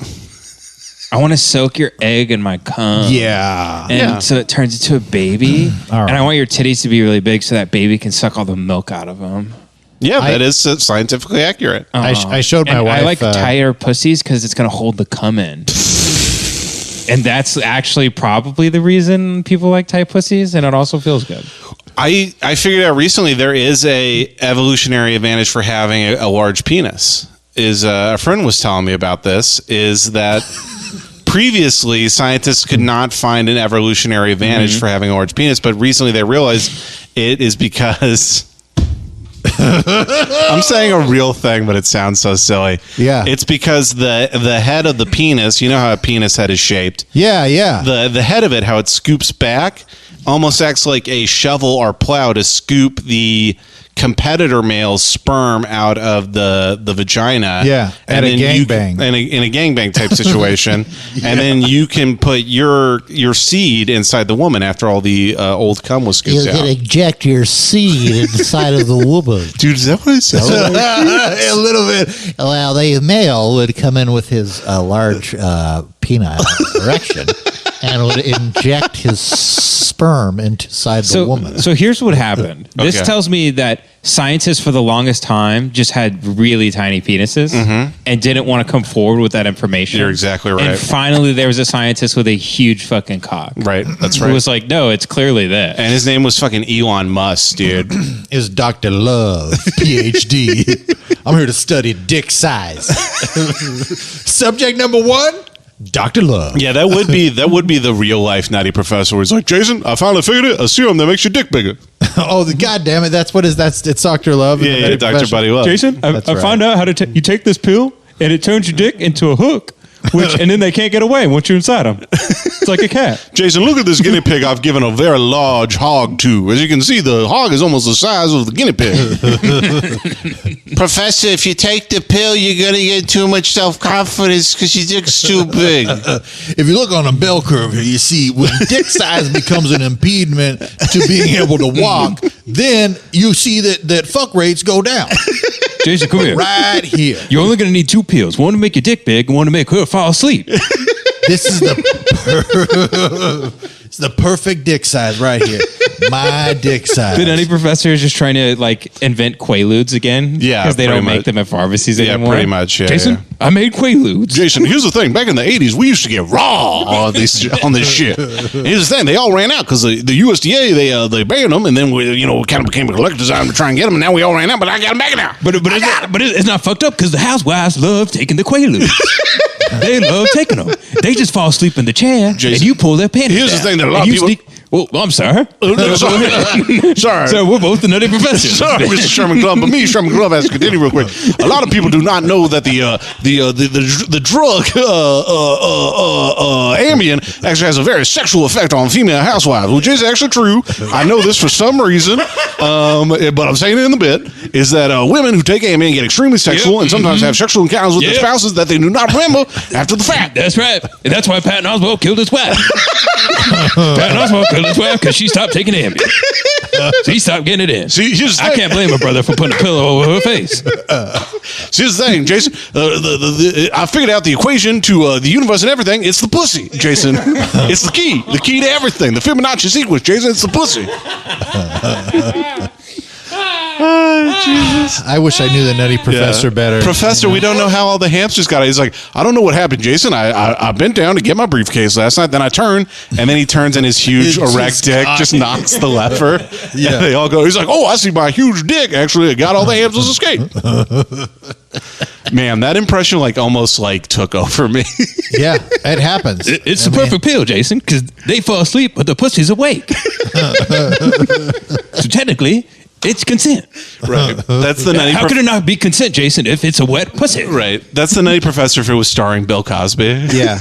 I want to soak your egg in my cum. Yeah. And so it turns into a baby. All right. And I want your titties to be really big so that baby can suck all the milk out of them. Yeah, that is scientifically accurate. I showed my wife. I like tighter pussies because it's going to hold the cum in. And that's actually probably the reason people like tight pussies, and it also feels good. I figured out recently there is a evolutionary advantage for having a large penis. A friend was telling me about this, is that previously scientists could not find an evolutionary advantage for having a large penis, but recently they realized it is because I'm saying a real thing, but it sounds so silly. Yeah. It's because the head of the penis, you know how a penis head is shaped? Yeah. The head of it, how it scoops back, almost acts like a shovel or plow to scoop the competitor male's sperm out of the vagina. Yeah, at a gangbang. In a gangbang type situation. And then you can put your seed inside the woman after all the old cum was scooped You out. can inject your seed inside of the woman. Dude, is that what it says? A little bit. Well, the male would come in with his large penile erection and would inject his sperm inside the woman. So here's what happened. This Okay. tells me that scientists for the longest time just had really tiny penises and didn't want to come forward with that information. You're exactly right. And finally, there was a scientist with a huge fucking cock. Right, that's Who right. was like, no, it's clearly this. And his name was fucking Elon Musk, dude. Is Dr. Love, PhD. I'm here to study dick size. Subject number 1, Dr. Love. Yeah, that would be the real life Nutty Professor. Where he's like, Jason, I finally figured it. A serum that makes your dick bigger. Oh, God damn it. That's it's Dr. Love. and the Yeah, Nutty Dr. Professor. Buddy Love. Jason, I That's right. found out how to you take this pill and it turns your dick into a hook, and then they can't get away once you're inside them. It's like a cat. Jason, look at this guinea pig I've given a very large hog to. As you can see, the hog is almost the size of the guinea pig. Professor, if you take the pill, you're going to get too much self-confidence because your dick's too big. If you look on a bell curve here, you see when dick size becomes an impediment to being able to walk, then you see that fuck rates go down. Jason, come here. Right here. You're only going to need 2 pills. One to make your dick big and one to make her fall asleep. This is it's the perfect dick size right here. My dick size. The Nutty Professor is just trying to like invent Quaaludes again. Yeah, because they don't pretty make much. them at pharmacies Yeah, anymore. pretty much, yeah, Jason, yeah. I made Quaaludes. Jason, here's the thing. Back in the 80s, we used to get raw on this shit. Here's the thing. They all ran out because the USDA, they banned them, and then we kind of became a collector's item to try and get them, and now we all ran out, but I got them back now. But it's not fucked up because the housewives love taking the Quaaludes. They love taking them. They just fall asleep in the chair, Jason, and you pull their panties here's the down. thing that a lot And of you people- Well, I'm sorry. Sorry. So we're both the Nutty Professors. Sorry, Mr. Sherman Glove, but me, Sherman Glove, has to continue real quick. A lot of people do not know that the drug Ambien actually has a very sexual effect on female housewives, which is actually true. I know this for some reason, but I'm saying it in the bit, is that women who take Ambien get extremely sexual and sometimes have sexual encounters with their spouses that they do not remember after the fact. That's right. And that's why Patton Oswalt killed his wife. Patton Oswalt killed his wife because she stopped taking Ambien. So he stopped getting it in. See, here's the I thing. can't blame her brother for putting a pillow over her face. See, here's the thing, Jason. I figured out the equation to the universe and everything. It's the pussy, Jason. It's the key to everything. The Fibonacci sequence, Jason. It's the pussy. Jesus. I wish I knew the Nutty Professor better. Professor, we don't know how all the hamsters got it. He's like, I don't know what happened, Jason. I bent down to get my briefcase last night. Then I turned, and then he turns and his huge erect dick just knocks the lever. Yeah. They all go, he's like, oh, I see my huge dick. Actually, it got all the hamsters escape. Man, that impression almost took over me. Yeah, it happens. It's the perfect pill, Jason, because they fall asleep, but the pussy's awake. So technically, it's consent. Right. That's the Nutty How could it not be consent, Jason, if it's a wet pussy? Right. That's the Nutty Professor if it was starring Bill Cosby. Yeah.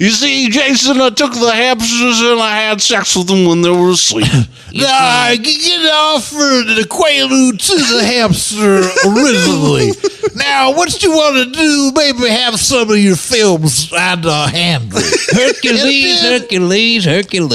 You see, Jason, I took the hamsters and I had sex with them when they were asleep. I get offered the Quaalude to the hamster originally. Now, what you want to do, maybe have some of your films on the handle. Hercules.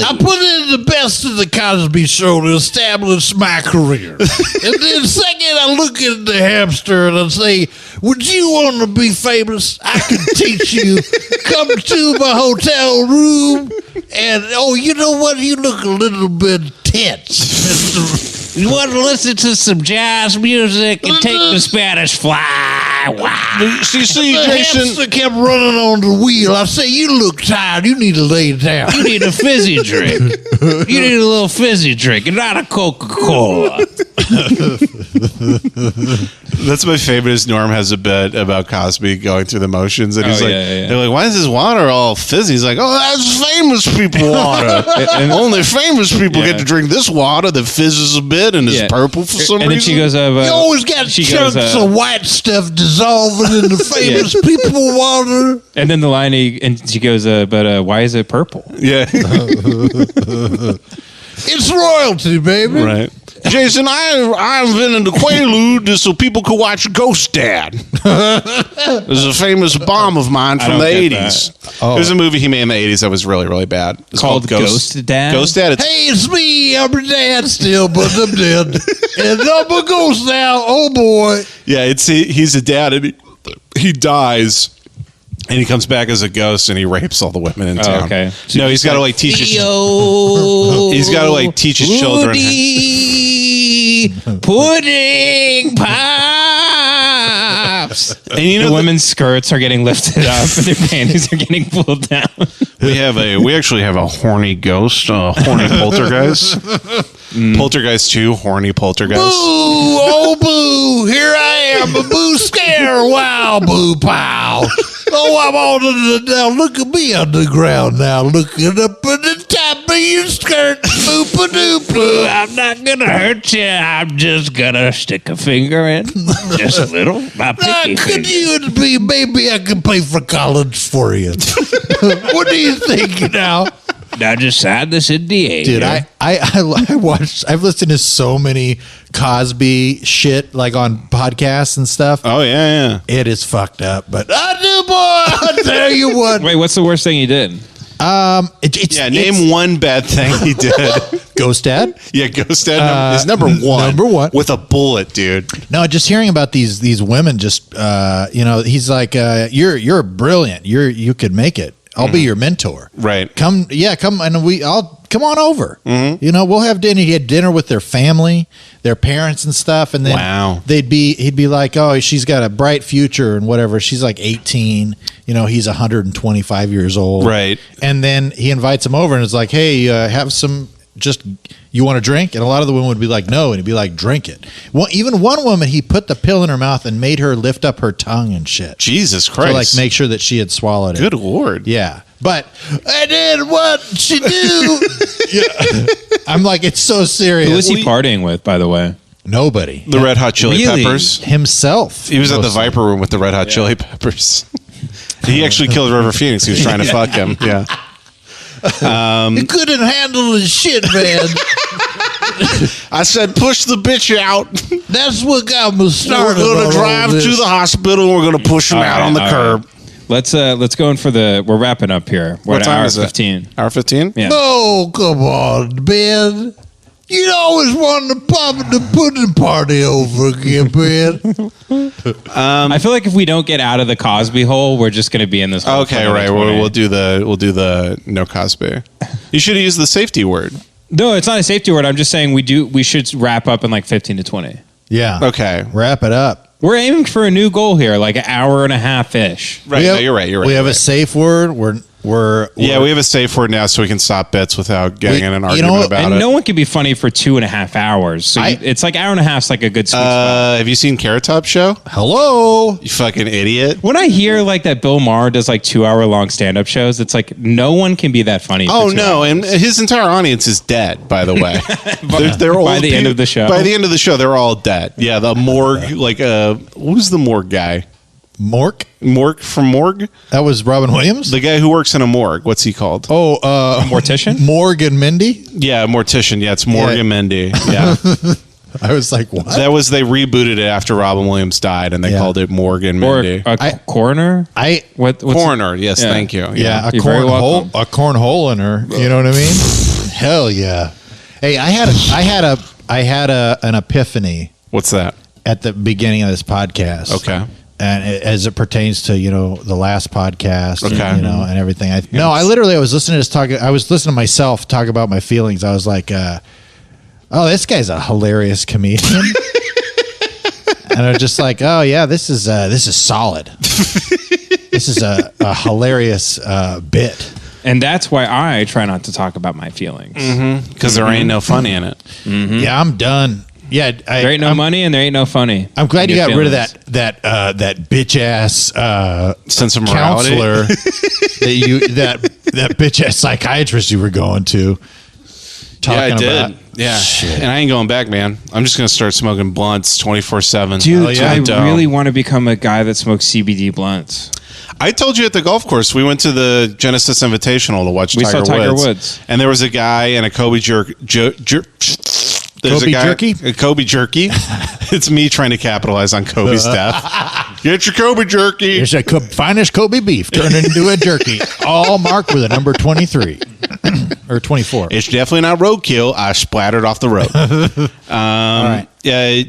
I put in the best of the Cosby Show to establish my career. And then second, I look at the hamster and I say, would you want to be famous? I can teach you. Come to my hotel room and, oh, you know what? You look a little bit tense, Mr. You want to listen to some jazz music and take the Spanish fly? See, The Jason. hamster kept running on the wheel. I say, you look tired. You need to lay down. You need a fizzy drink. You need a little fizzy drink and not a Coca-Cola. That's my favorite. Is Norm has a bit about Cosby going through the motions, and he's like, yeah. they're like, "Why is his water all fizzy?" He's like, "Oh, that's famous people water. and only famous people get to drink this water that fizzes a bit and is purple for some And then reason." she goes, You always got chunks of white stuff dissolving in the famous people water. and then the line, she goes, but why is it purple? Yeah, It's royalty, baby. right. Jason, I invented the Quaalude just so people could watch Ghost Dad. This is a famous bomb of mine from the don't get 80s. There's a movie he made in the 80s that was really, really bad. It's Called Ghost Dad? Ghost Dad. It's, Hey, it's me. I'm your dad still, but I'm dead. And I'm a ghost now. Oh, boy. yeah, he's a dad, and he dies. And he comes back as a ghost, and he rapes all the women in town. okay. No, he's got to like teach his. He's got to like teach his children. Pudding pops. And you know, The women's skirts are getting lifted up and their panties are getting pulled down. we actually have a horny ghost, horny poltergeist. Poltergeist 2, horny poltergeist. Boo. Oh, boo. Here I am. A boo scare. Wow, boo pow. Oh, I'm on the now. Look at me on the ground now, looking up at the top of your skirt. Boop-a-doop. I'm not gonna hurt you. I'm just gonna stick a finger in, just a little. My pinky Could finger. you and me? Maybe I can pay for college for you. What do you think now? Now just sign this NDA. Dude, I watched. I've listened to so many Cosby shit, like on podcasts and stuff. Oh yeah. It is fucked up, but I do, boy. I tell you what. Wait, what's the worst thing he did? Name one bad thing he did. Ghost Dad. Yeah, Ghost Dad is number one. Number one with a bullet, dude. No, just hearing about these women, just he's like, you're brilliant. You could make it. I'll be your mentor. Right. Come, and I'll come on over. We'll have dinner. He had dinner with their family, their parents and stuff, and then he'd be like, oh, she's got a bright future and whatever. She's like 18. He's 125 years old. Right. And then he invites him over and is like, hey, have some. You want a drink? And a lot of the women would be like, no. And he'd be like, drink it. Well, even one woman, he put the pill in her mouth and made her lift up her tongue and shit. Jesus Christ. To like make sure that she had swallowed it. Good Lord. Yeah. But and then what she do? I'm like, it's so serious. Who was he partying with, by the way? Nobody. The Red Hot Chili Peppers. Himself. He was at the Viper Room with the Red Hot Chili Peppers. He actually killed River Phoenix. He was trying to fuck him. Yeah. He couldn't handle his shit, man. I said, push the bitch out. That's what got me started. We're going to drive to the hospital. We're going to push him out on the curb. Let's go in for we're wrapping up here. We're What at time hour is it? 15. Hour 15? Yeah. Oh, come on, Ben. You always wanted to pop the pudding party over again, Ben. I feel like if we don't get out of the Cosby hole, we're just going to be in this hole. Okay, right. We'll do the no Cosby. You should use the safety word. No, it's not a safety word. I'm just saying we should wrap up in like 15 to 20. Yeah. Okay. Wrap it up. We're aiming for a new goal here, like an hour and a half ish. Right. No, you're right. We have a safe word. We have a safe word now, so we can stop bits without getting in an argument about and it. no one can be funny for 2.5 hours. So it's like hour and a half's like a good sweet spot. Have you seen Carrot Top Show? Hello, you fucking idiot. When I hear like that Bill Maher does like 2 hour long stand up shows, it's like no one can be that funny. Oh for 2 no, hours. and his entire audience is dead. By the way, they're By old the end of the show? By the end of the show, they're all dead. Yeah, the morgue. Like, who's the morgue guy? Morgue from Morgue. That was Robin Williams. The guy who works in a morgue. What's he called? Oh, mortician. Morgan Mindy. Yeah, mortician. Yeah, it's Morgan Mindy. Yeah. I was like, what? They rebooted it after Robin Williams died, and they called it Morgan Mindy. Or a coroner. Coroner? Yes, thank you. Yeah, You're very welcome. a cornhole in her. You know what I mean? Hell yeah. Hey, I had an epiphany. What's that? At the beginning of this podcast. Okay. And as it pertains to the last podcast, okay. And everything. I was listening to this talk. I was listening to myself talk about my feelings. I was like, "Oh, this guy's a hilarious comedian." and they're just like, oh yeah, this is solid. This is a hilarious bit. And that's why I try not to talk about my feelings. Because there ain't no funny in it. Yeah, I'm done. Yeah, there ain't no money and there ain't no funny. I'm glad you got rid of that bitch ass sense of morality counselor that bitch ass psychiatrist you were going to. Yeah, I did. About. Yeah, shit. And I ain't going back, man. I'm just gonna start smoking blunts 24/7. Dude, I really want to become a guy that smokes CBD blunts. I told you at the golf course, we went to the Genesis Invitational to watch We saw Tiger Woods. And there was a guy in a Kobe jerky. Kobe jerky. It's me trying to capitalize on Kobe's death. Get your Kobe jerky. It's a finest Kobe beef turned into a jerky, all marked with a number 23 or 24. It's definitely not roadkill. I splattered off the road. All right. Yeah.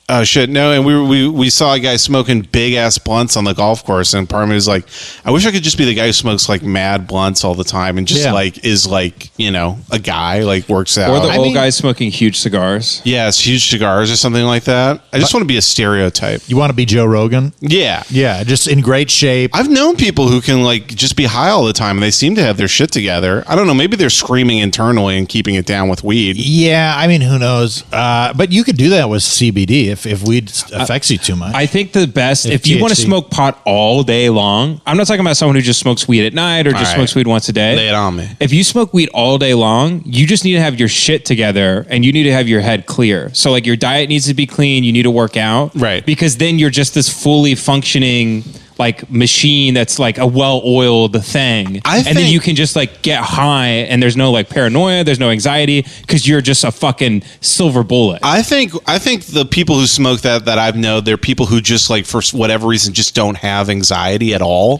Oh shit! No, and we saw a guy smoking big ass blunts on the golf course, and part of me was like, I wish I could just be the guy who smokes like mad blunts all the time, and just is like a guy like works out. Or the old guy smoking huge cigars. Yes, huge cigars or something like that. I just want to be a stereotype. You want to be Joe Rogan? Yeah, just in great shape. I've known people who can like just be high all the time, and they seem to have their shit together. I don't know. Maybe they're screaming internally and keeping it down with weed. Yeah, I mean, who knows? But you could do that with CBD if weed affects you too much. I think the best, if you want to smoke pot all day long, I'm not talking about someone who just smokes weed at night or just smokes weed once a day. Lay it on me. If you smoke weed all day long, you just need to have your shit together and you need to have your head clear. So like your diet needs to be clean. You need to work out. Right. Because then you're just this fully functioning like machine that's like a well-oiled thing. And then you can just like get high and there's no like paranoia, there's no anxiety because you're just a fucking silver bullet. I think the people who smoke that I've known, they're people who just like for whatever reason just don't have anxiety at all.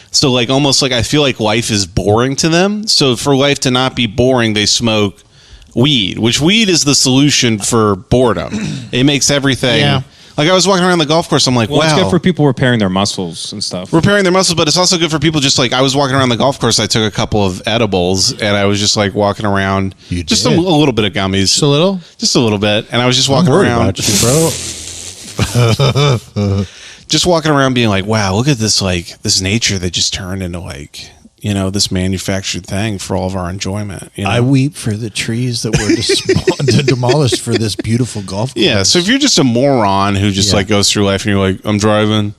So like almost like I feel like life is boring to them. So for life to not be boring, they smoke weed, which weed is the solution for boredom. It makes everything. Yeah. Like I was walking around the golf course, I'm like, wow. It's good for people repairing their muscles and stuff. Repairing their muscles, but it's also good for people just like, I was walking around the golf course, I took a couple of edibles, and I was just like walking around. Just a little bit of gummies. Just a little? Just a little bit. And I was just walking around. About you, bro. Just walking around being like, wow, look at this like this nature that just turned into like, this manufactured thing for all of our enjoyment. I weep for the trees that were demolished for this beautiful golf course. Yeah, so if you're just a moron who just like goes through life and you're like, I'm driving.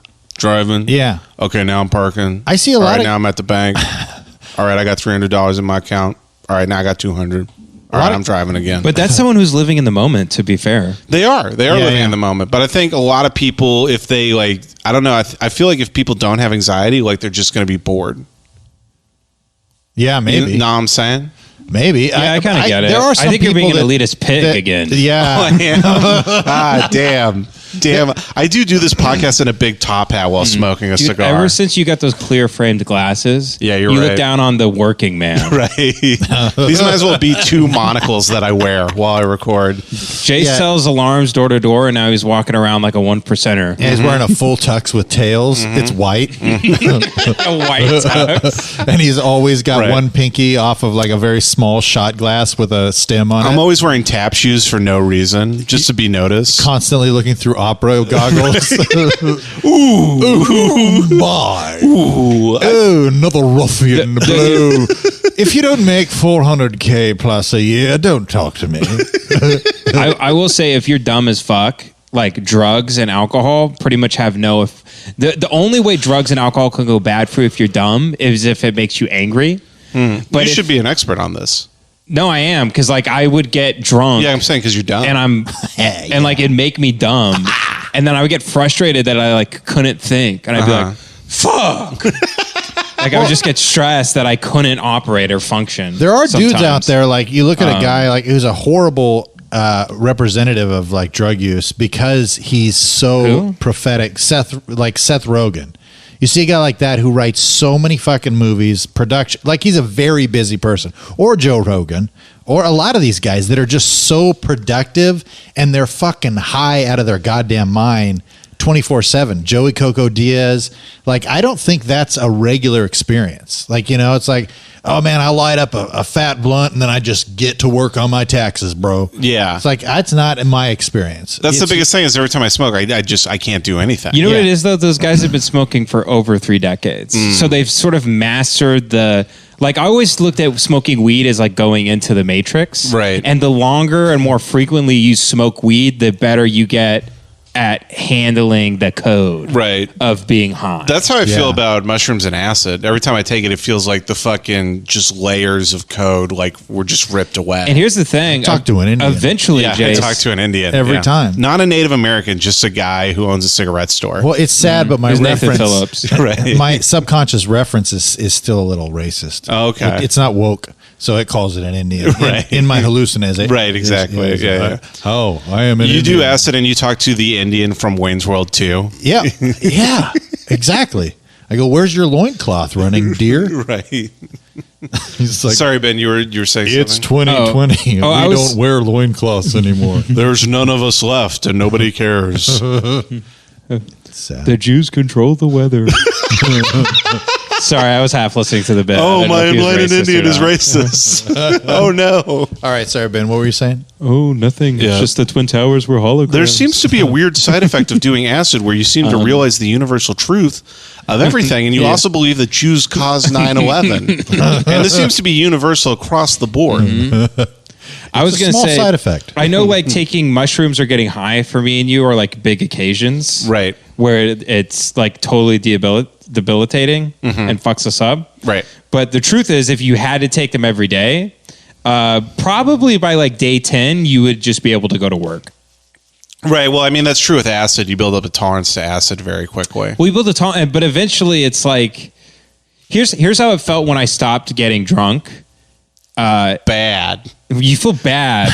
Yeah. Okay, now I'm parking. I see a lot. All right, now I'm at the bank. All right, I got $300 in my account. All right, now I got $200. All right, I'm driving again. But that's someone who's living in the moment, to be fair. They are living in the moment. But I think a lot of people, if they like, I don't know, I feel like if people don't have anxiety, like they're just going to be bored. Yeah, maybe. You know what I'm saying? Maybe. Yeah, I kind of get it. There are some I think you're being an that- elitist pig again. Yeah. Oh, I am. Damn. I do this podcast in a big top hat while smoking a Dude, cigar. ever since you got those clear framed glasses, Yeah, you're you right. look down on the working man. Right. These might as well be 2 monocles that I wear while I record. Jace sells alarms door to door, and now he's walking around like a 1%er. And he's wearing a full tux with tails. It's white. A white tux. And he's always got Right. one pinky off of like a very small shot glass with a stem on I'm it. always wearing tap shoes for no reason, just to be noticed. Constantly looking through opera goggles. Ooh, my. Ooh. Oh, another ruffian blow. If you don't make $400K plus a year, don't talk to me. I will say, if you're dumb as fuck, like drugs and alcohol pretty much have no. The only way drugs and alcohol can go bad for you if you're dumb is if it makes you angry. But you should be an expert on this. No, I am, because like I would get drunk. Yeah, I'm saying because you're dumb. And and like it'd make me dumb, and then I would get frustrated that I like couldn't think, and I'd be like, "Fuck!" Like I would just get stressed that I couldn't operate or function. There are sometimes. dudes out there, like you look at a guy like who's a horrible representative of like drug use because he's so prophetic. Seth Rogen. You see a guy like that who writes so many fucking movies, production, like he's a very busy person. Or Joe Rogan, or a lot of these guys that are just so productive and they're fucking high out of their goddamn mind 24/7. Joey Coco Diaz. Like, I don't think that's a regular experience. Like, you know, it's like, oh man, I light up a fat blunt and then I just get to work on my taxes, bro. Yeah. It's like, that's not in my experience. That's the biggest thing is every time I smoke, I can't do anything. You know what it is, though? Those guys have been smoking for over 3 decades. So they've sort of mastered like, I always looked at smoking weed as like going into the Matrix. Right. And the longer and more frequently you smoke weed, the better you get at handling the code of being high. That's how I feel about mushrooms and acid. Every time I take it, it feels like the fucking just layers of code like were just ripped away. And here's the thing. Talk to an Indian. Eventually, Jace. I talk to an Indian. Every time. Not a Native American, just a guy who owns a cigarette store. Well, it's sad, but my Nathan reference, Phillips. my subconscious reference is still a little racist. Oh, okay. It's not woke. So it calls it an Indian in my hallucination. Right, exactly. Yeah. Oh, I am an You Indian. do acid and you talk to the Indian from Wayne's World 2. Yeah, yeah, exactly. I go, where's your loincloth running, deer? Right. He's like, sorry, Ben, you were saying it's something? 2020. We don't wear loincloths anymore. There's none of us left and nobody cares. Sad. The Jews control the weather. Sorry, I was half listening to the bit. Oh, my enlightened Indian is racist. Oh, no. All right, sorry, Ben, what were you saying? Oh, nothing. Yeah. It's just the Twin Towers were holograms. There seems to be a weird side effect of doing acid where you seem to realize the universal truth of everything, and you also believe that Jews caused 9/11. And this seems to be universal across the board. I was going to small say side effect. I know, like taking mushrooms or getting high for me and you are like big occasions, Right. Where it's like totally debilitating and fucks us up, Right. But the truth is, if you had to take them every day, probably by like day 10, you would just be able to go to work. Right. Well, I mean, that's true with acid. You build up a tolerance to acid very quickly. Well, you build a tolerance, but eventually it's like, here's how it felt when I stopped getting drunk. Bad. You feel bad.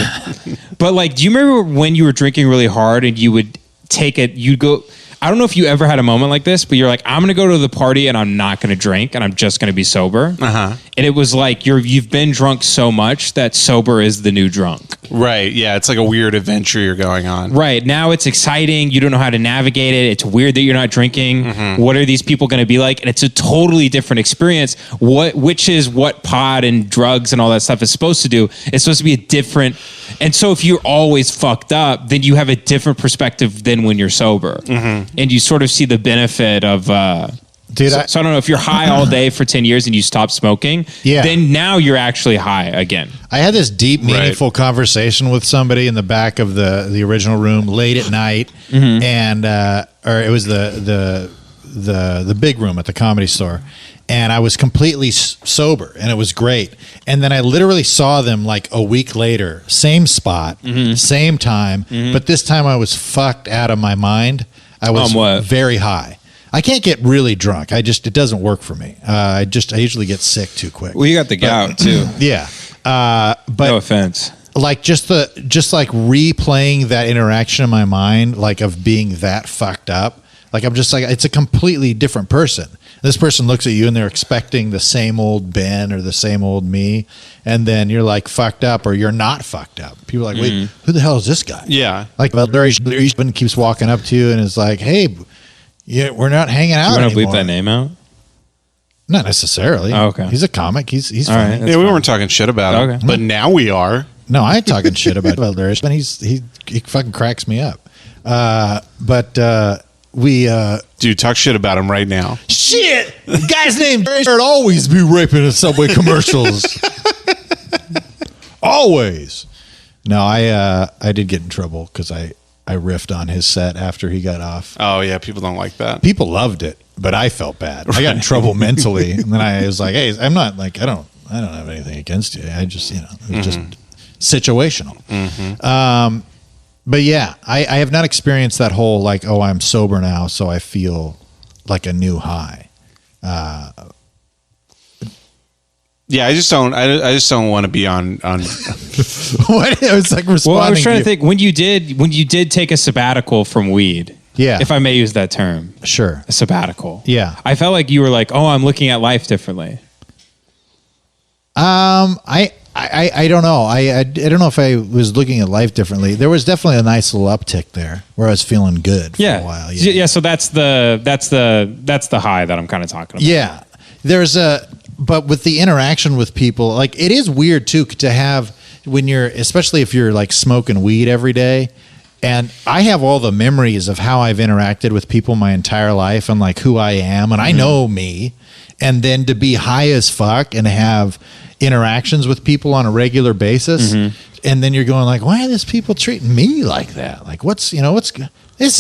But like, do you remember when you were drinking really hard and you would take it, you'd go, I don't know if you ever had a moment like this, but you're like, I'm going to go to the party and I'm not going to drink and I'm just going to be sober. Uh-huh. And it was like, you've been drunk so much that sober is the new drunk. Right. Yeah. It's like a weird adventure you're going on. Right. Now it's exciting. You don't know how to navigate it. It's weird that you're not drinking. What are these people going to be like? And it's a totally different experience. Which is what pot and drugs and all that stuff is supposed to do. It's supposed to be a different. And so if you're always fucked up, then you have a different perspective than when you're sober. And you sort of see the benefit of, Dude, so I don't know if you're high all day for 10 years and you stop smoking, then now you're actually high again. I had this deep, meaningful conversation with somebody in the back of the original room late at night, and or it was the big room at the Comedy Store, and I was completely sober, and it was great. And then I literally saw them like a week later, same spot, same time, but this time I was fucked out of my mind. I was very high. I can't get really drunk. it doesn't work for me. I usually get sick too quick. Well, you got the gout too. Yeah. But no offense. Like just like replaying that interaction in my mind, like of being that fucked up. Like I'm just like, it's a completely different person. This person looks at you and they're expecting the same old Ben or the same old me. And then you're like fucked up or you're not fucked up. People are like, wait, who the hell is this guy? Yeah. Like, well, Larry keeps walking up to you and is like, hey, yeah, we're not hanging out anymore. You want to bleep that name out? Not necessarily. Oh, okay. He's a comic. He's All funny. right, Yeah, we weren't talking shit about him, but now we are. No, I ain't talking shit about Larry, but he fucking cracks me up. Dude, talk shit about him right now. Shit! The guy's name should always be raping in Subway commercials. Always. No, I did get in trouble because I riffed on his set after he got off. Oh yeah, people don't like that. People loved it, but I felt bad. I got in trouble mentally, and then I was like, "Hey, I'm not like I don't have anything against you. I just it was just situational." But yeah, I have not experienced that whole like, oh, I'm sober now, so I feel like a new high. Yeah, I just don't want to be on. What? I was like responding. Well, I was trying to think when you did take a sabbatical from weed. Yeah, if I may use that term. Sure, a sabbatical. Yeah, I felt like you were like, oh, I'm looking at life differently. I I don't know. I don't know if I was looking at life differently. There was definitely a nice little uptick there where I was feeling good for a while. Yeah. So that's the high that I'm kind of talking about. Yeah. But with the interaction with people, like it is weird too to have when especially if you're like smoking weed every day. And I have all the memories of how I've interacted with people my entire life and like who I am. And I know me. And then to be high as fuck and have interactions with people on a regular basis. And then you're going like, why are these people treating me like that? Like this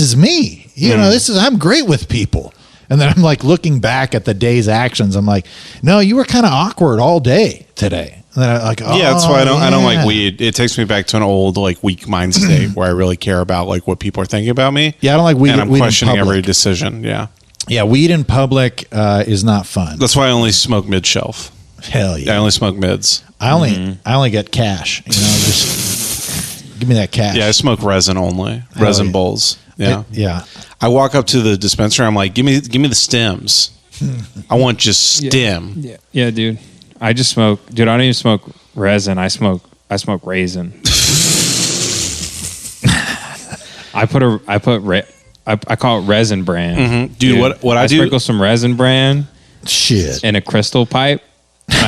is me. I'm great with people. And then I'm like looking back at the day's actions. I'm like, no, you were kind of awkward all day today. And then I'm like, that's why I don't like weed. It takes me back to an old like weak mind state where I really care about like what people are thinking about me. Yeah, I don't like weed. And I'm weed questioning in public. every decision. Yeah. Yeah, weed in public is not fun. That's why I only smoke mid shelf. Hell yeah. I only smoke mids. I only get cash. Just give me that cash. Yeah, I smoke resin only. Resin bowls. Yeah. Yeah. I walk up to the dispensary. I'm like, give me the stems. I want just stem. Yeah, dude. I just smoke. Dude, I don't even smoke resin. I smoke raisin. I call it resin brand. Dude, what I do? Sprinkle some resin brand shit in a crystal pipe. And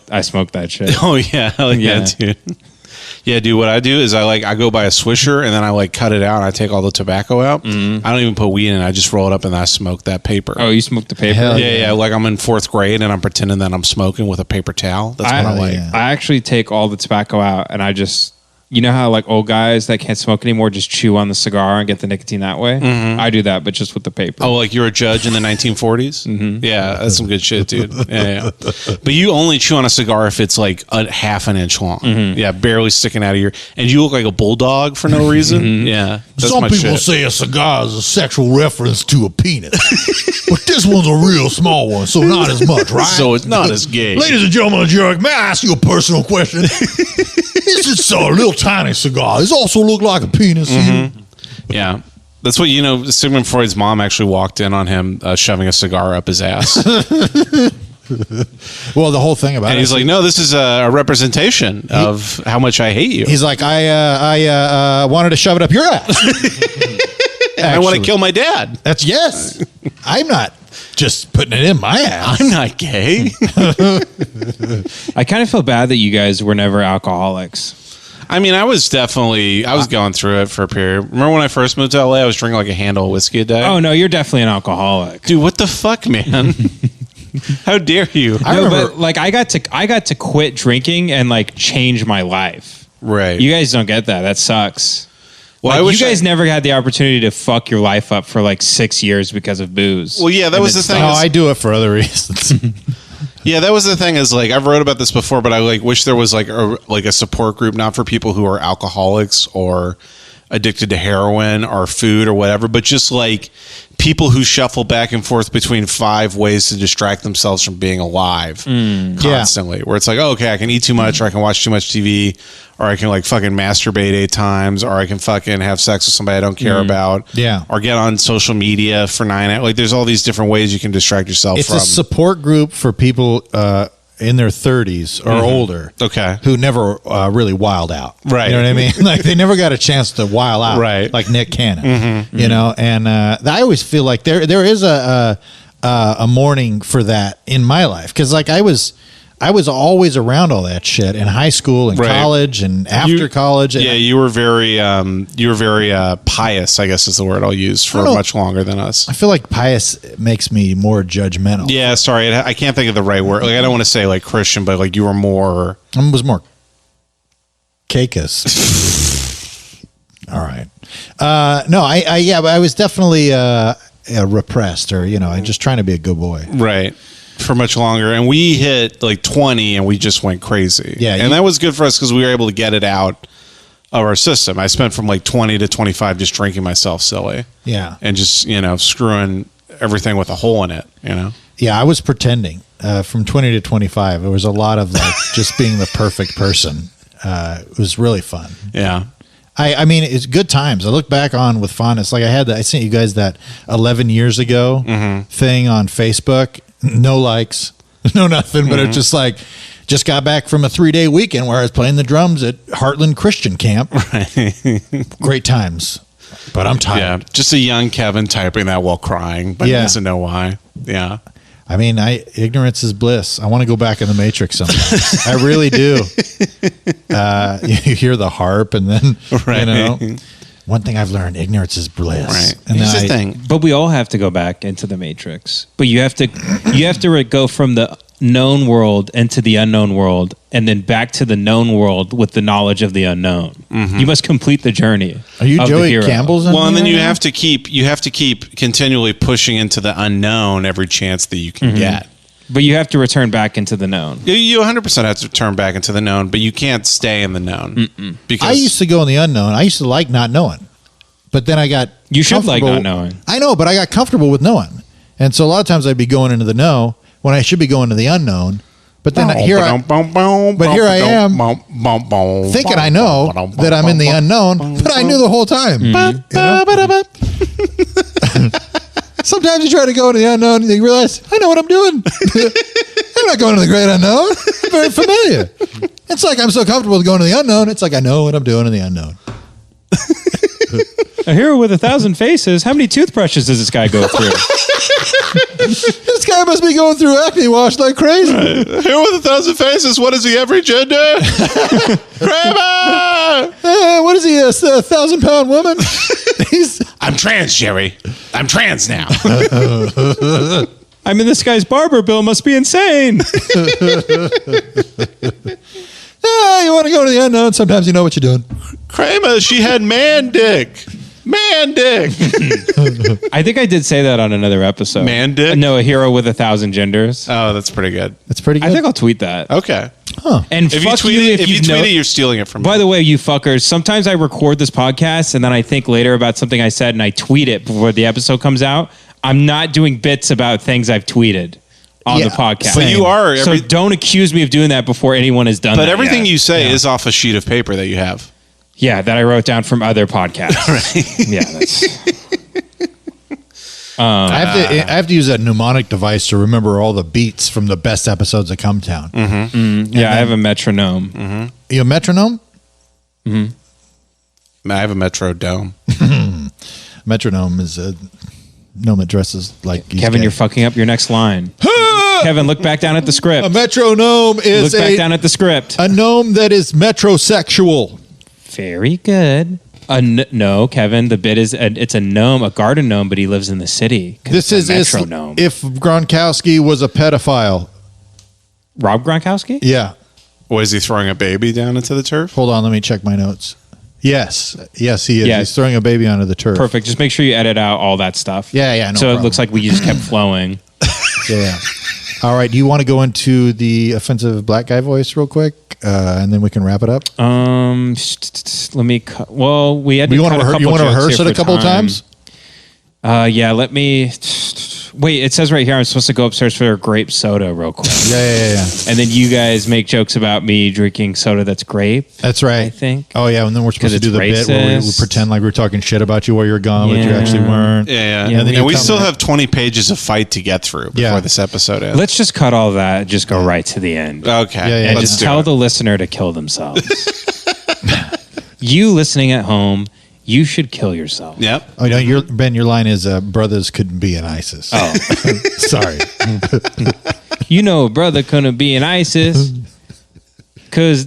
I smoke that shit. Oh yeah, yeah, dude. Yeah, dude. What I do is I go buy a Swisher and then I like cut it out. And I take all the tobacco out. I don't even put weed in it. I just roll it up and then I smoke that paper. Oh, you smoke the paper? Hell yeah. Like I'm in 4th grade and I'm pretending that I'm smoking with a paper towel. That's what I like. Yeah. I actually take all the tobacco out and I just, you know how like old guys that can't smoke anymore just chew on the cigar and get the nicotine that way? I do that, but just with the paper. Oh, like you're a judge in the 1940s? Yeah, that's some good shit, dude. Yeah. But you only chew on a cigar if it's like a half an inch long. Yeah, barely sticking out of your... And you look like a bulldog for no reason? Yeah. Some people say a cigar is a sexual reference to a penis. But this one's a real small one, so not as much, right? So it's not as gay. Ladies and gentlemen of the jury, may I ask you a personal question? It's just a little tiny cigar. This also look like a penis. Yeah. That's what, Sigmund Freud's mom actually walked in on him shoving a cigar up his ass. Well, the whole thing about and he's like, no, this is a representation of how much I hate you. He's like, I wanted to shove it up your ass. I want to kill my dad. That's yes. I'm not just putting it in my ass. I'm not gay. I kind of feel bad that you guys were never alcoholics. I mean, I was going through it for a period. Remember when I first moved to LA, I was drinking like a handle of whiskey a day? Oh, no, you're definitely an alcoholic. Dude, what the fuck, man? How dare you? But like I got to quit drinking and like change my life. Right. You guys don't get that. That sucks. Well, like, you guys never had the opportunity to fuck your life up for like 6 years because of booze. Well, yeah, that was the thing. No, I do it for other reasons. Yeah, that was the thing is like I've wrote about this before, but I like wish there was like a support group, not for people who are alcoholics or addicted to heroin or food or whatever, but just like people who shuffle back and forth between 5 ways to distract themselves from being alive constantly. Where it's like, oh, okay, I can eat too much, or I can watch too much TV, or I can like fucking masturbate 8 times, or I can fucking have sex with somebody I don't care about. Yeah. Or get on social media for 9 hours. Like there's all these different ways you can distract yourself It's from. a support group for people in their 30s or older. Okay. Who never really wild out. Right. You know what I mean? Like they never got a chance to wild out. Right. Like Nick Cannon. You know, and I always feel like there is a mourning for that in my life. Because like I was always around all that shit in high school and college and after college. And you were very pious, I guess is the word I'll use, for much longer than us. I feel like pious makes me more judgmental. Yeah, sorry, I can't think of the right word. Like I don't want to say like Christian, but like you were more. I was more cacus. All right. No, but I was definitely repressed, or I just trying to be a good boy. Right. For much longer, and we hit like 20 and we just went crazy. And that was good for us because we were able to get it out of our system. I spent from like 20 to 25 just drinking myself silly. And just screwing everything with a hole in it. I was pretending from 20 to 25. It was a lot of like just being the perfect person. It was really fun. I mean, it's good times. I look back on with fondness. Like I sent you guys that 11 years ago thing on Facebook. No likes, no nothing, but it's just Just got back from a 3-day weekend where I was playing the drums at Heartland Christian Camp. Great times. But I'm tired. Yeah, just a young Kevin typing that while crying, but he doesn't know why. Yeah. I mean, ignorance is bliss. I want to go back in the Matrix sometimes. I really do. You hear the harp, and then one thing I've learned: ignorance is bliss. Right. And Here's the thing. But we all have to go back into the Matrix. But you have to go from the known world into the unknown world, and then back to the known world with the knowledge of the unknown. Mm-hmm. You must complete the journey. Are you Joey Campbell's? Well, and then you have to keep continually pushing into the unknown every chance that you can get. But you have to return back into the known. You 100% have to return back into the known, but you can't stay in the known. Because I used to go in the unknown. I used to like not knowing, but then I got you should like not knowing. I know, but I got comfortable with knowing, and so a lot of times I'd be going into the know when I should be going to the unknown. But then here I am thinking I know that I'm in the unknown, but I knew the whole time. Sometimes you try to go into the unknown and you realize, I know what I'm doing. I'm not going to the great unknown. I'm very familiar. It's like I'm so comfortable with going to the unknown. It's like I know what I'm doing in the unknown. A hero with 1,000 faces. How many toothbrushes does this guy go through? This guy must be going through acne wash like crazy. A hero with 1,000 faces. What is he? Every gender? Kramer! What is he? A 1,000-pound woman? I'm trans, Jerry. I'm trans now. I mean, this guy's barber bill must be insane. You want to go to the unknown. Sometimes you know what you're doing. Kramer, she had man dick. Man dick. I think I did say that on another episode. Man dick? No, a hero with 1,000 genders. Oh, that's pretty good. That's pretty good. I think I'll tweet that. Okay. Huh. And If fuck you tweet you it, if you tweet it, you're stealing it from me. By the way, you fuckers, sometimes I record this podcast and then I think later about something I said and I tweet it before the episode comes out. I'm not doing bits about things I've tweeted on the podcast. But you are. So don't accuse me of doing that before anyone has done that. But everything yet. you say is off a sheet of paper that you have. Yeah, that I wrote down from other podcasts. Right. Yeah, that's... I have to use that mnemonic device to remember all the beats from the best episodes of Cumtown. I have a metronome. You have a metronome? I have a Metro Dome. Metronome is a gnome that dresses like Kevin, you're fucking up your next line. Kevin, look back down at the script. A metronome is look back down at the script. A gnome that is metrosexual. Very good. No, Kevin. The bit is it's a gnome, a garden gnome, but he lives in the city. This is metro gnome. If Gronkowski was a pedophile. Rob Gronkowski? Yeah. Was he throwing a baby down into the turf? Hold on, let me check my notes. Yes, he is. Yeah. He's throwing a baby onto the turf. Perfect. Just make sure you edit out all that stuff. Yeah, no So problem. it looks like we just kept flowing. Yeah. All right. Do you want to go into the offensive black guy voice real quick, and then we can wrap it up? Let me. Well, we had. You want to rehearse it a couple of times? Yeah. Let me. Wait. It says right here I'm supposed to go upstairs for a grape soda real quick. Yeah. And then you guys make jokes about me drinking soda that's grape. That's right. I think. Oh yeah, and then we're supposed to do the bit where we pretend like we're talking shit about you while you're gone, but you actually weren't. Yeah. And then we still have 20 pages of fight to get through before this episode ends. Let's just cut all that. Just go right to the end. Okay. And just tell the listener to kill themselves. You listening at home, you should kill yourself. Yep. Oh no, Ben, your line is brothers couldn't be in ISIS. Oh, sorry. You know, brother couldn't be in ISIS because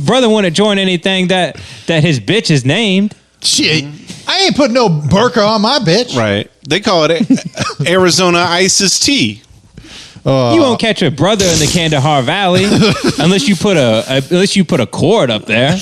brother wouldn't join anything that his bitch is named. Shit, I ain't putting no burqa on my bitch. Right. They call it Arizona ISIS tea. You won't catch a brother in the Kandahar Valley unless you put a cord up there.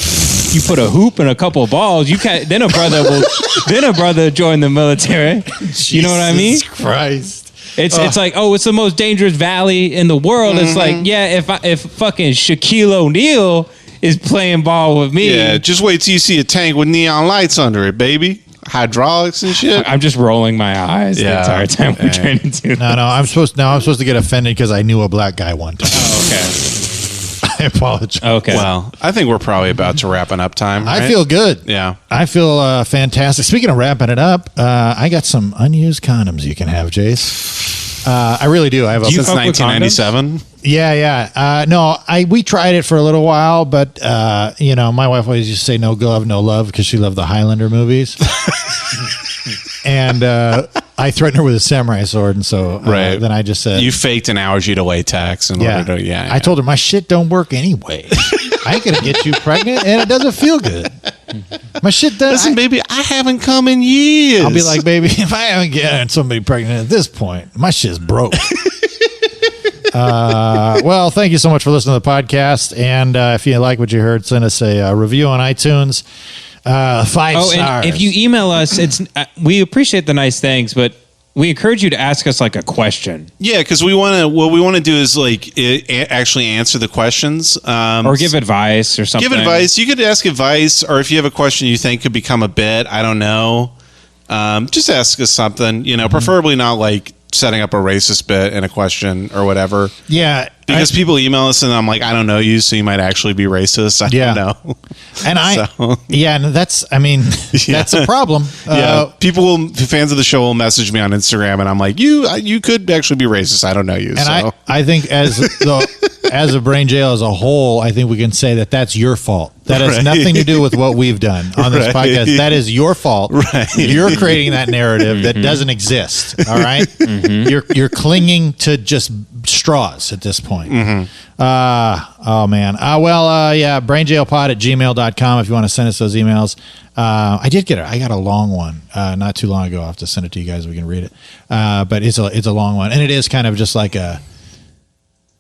You put a hoop and a couple of balls. Then a brother join the military. You know what I mean? Jesus Christ. It's like, oh, it's the most dangerous valley in the world. It's like, yeah, if fucking Shaquille O'Neal is playing ball with me. Yeah, just wait till you see a tank with neon lights under it, baby. Hydraulics and shit. I'm just rolling my eyes the entire time we're trying to do No, I'm supposed to get offended because I knew a black guy one time. Oh, okay. I apologize. Okay. Well, I think we're probably about to wrapping up time. I right? feel good. Yeah. I feel fantastic. Speaking of wrapping it up, I got some unused condoms you can have, Jace. I really do. I have a Since 1997. Yeah. No, we tried it for a little while, but my wife always used to say no glove, no love because she loved the Highlander movies. And I threatened her with a samurai sword, and so then I just said, you faked an allergy to latex in order to, I told her my shit don't work anyway. I ain't gonna get you pregnant, and it doesn't feel good. My shit does. Listen, baby, I haven't come in years. I'll be like, baby, if I haven't gotten somebody pregnant at this point, my shit's broke. Well, thank you so much for listening to the podcast, and if you like what you heard, send us a review on iTunes. 5 stars. And if you email us, we appreciate the nice things, but we encourage you to ask us like a question. Yeah, because what we want to do is actually answer the questions, or give advice or something. Give advice. You could ask advice, or if you have a question you think could become a bit, I don't know. Just ask us something. Preferably not like setting up a racist bit in a question or whatever. Yeah. Because people email us and I'm like, I don't know you, so you might actually be racist. I don't know. And and that's a problem. Fans of the show will message me on Instagram and I'm like, you could actually be racist. I don't know you. And I think as a brain jail as a whole, I think we can say that that's your fault. That has nothing to do with what we've done on this podcast. That is your fault. Right. You're creating that narrative that doesn't exist. All right. You're clinging to just straws at this point. Oh man. brainjailpod@gmail.com if you want to send us those emails. I got a long one not too long ago. I'll have to send it to you guys so we can read it. But it's a long one, and it is kind of just like a,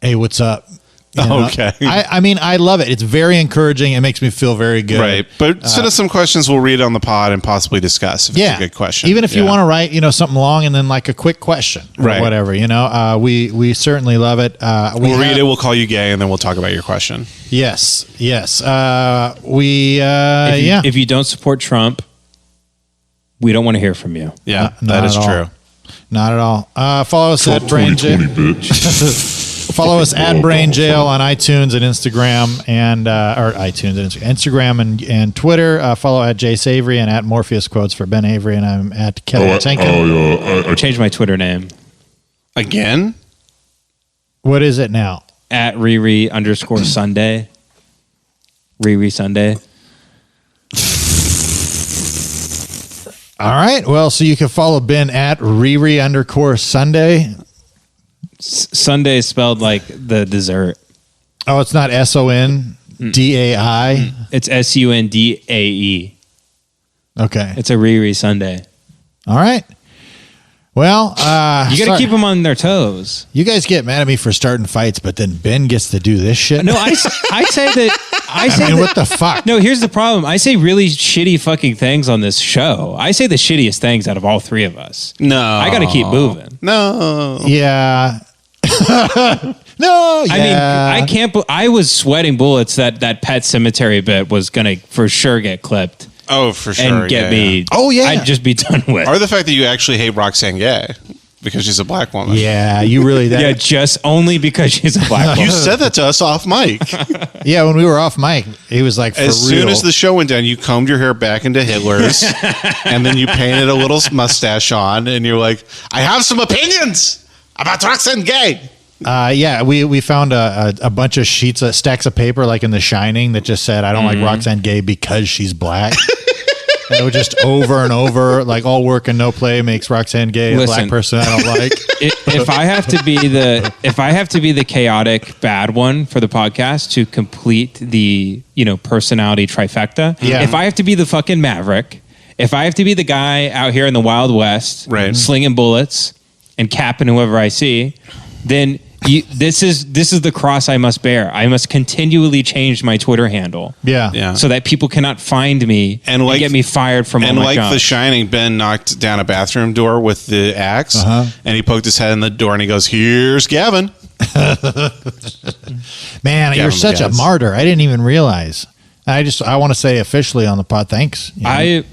hey, what's up? Okay. I love it. It's very encouraging. It makes me feel very good. Right. But send us some questions. We'll read it on the pod and possibly discuss if it's a good question. Even if you want to write, something long and then like a quick question or whatever, we certainly love it. We'll read it. We'll call you gay and then we'll talk about your question. Yes. If you don't support Trump, we don't want to hear from you. Yeah, that is true. Not at all. Follow us Trump at Brain Jail. 2020, bitch. Follow us at Brain Jail on iTunes and Instagram Instagram and Twitter. Follow at Jace Avery and at Morpheus Quotes for Ben Avery, and I'm at Kevin Tenkin. I changed my Twitter name. Again? What is it now? At Riri_Sunday. Riri Sunday. All right. Well, so you can follow Ben at Riri_Sunday. Sunday is spelled like the dessert. Oh, it's not SONDAI. It's SUNDAE. Okay. It's a Riri Sunday. All right. Well, you got to keep them on their toes. You guys get mad at me for starting fights, but then Ben gets to do this shit. No, I say that. What the fuck? No, here's the problem. I say really shitty fucking things on this show. I say the shittiest things out of all three of us. No, I got to keep moving. No. Yeah. No. Yeah. I mean, I can't. I was sweating bullets that Pet Cemetery bit was gonna for sure get clipped. Oh, for sure. And get me. Oh yeah. I'd just be done with. Or the fact that you actually hate Roxanne Gay because she's a black woman. Yeah, you really. Yeah, just only because she's a black woman. You said that to us off mic. Yeah, when we were off mic, he was like, as soon as the show went down, you combed your hair back into Hitler's, and then you painted a little mustache on, and you're like, I have some opinions about Roxanne Gay. We found a bunch of stacks of paper like in The Shining that just said, I don't like Roxanne Gay because she's black. And it was just over and over, like all work and no play makes Roxanne Gay a black person I don't like. If I have to be the chaotic bad one for the podcast to complete the personality trifecta, if I have to be the fucking maverick, if I have to be the guy out here in the Wild West, slinging bullets and capping whoever I see, then this is the cross I must bear. I must continually change my Twitter handle. Yeah. So that people cannot find me and get me fired from all my jobs. The Shining, Ben knocked down a bathroom door with the axe, and he poked his head in the door, and he goes, "Here's Gavin." Man, you're such a martyr. I didn't even realize. I want to say officially on the pod, thanks. I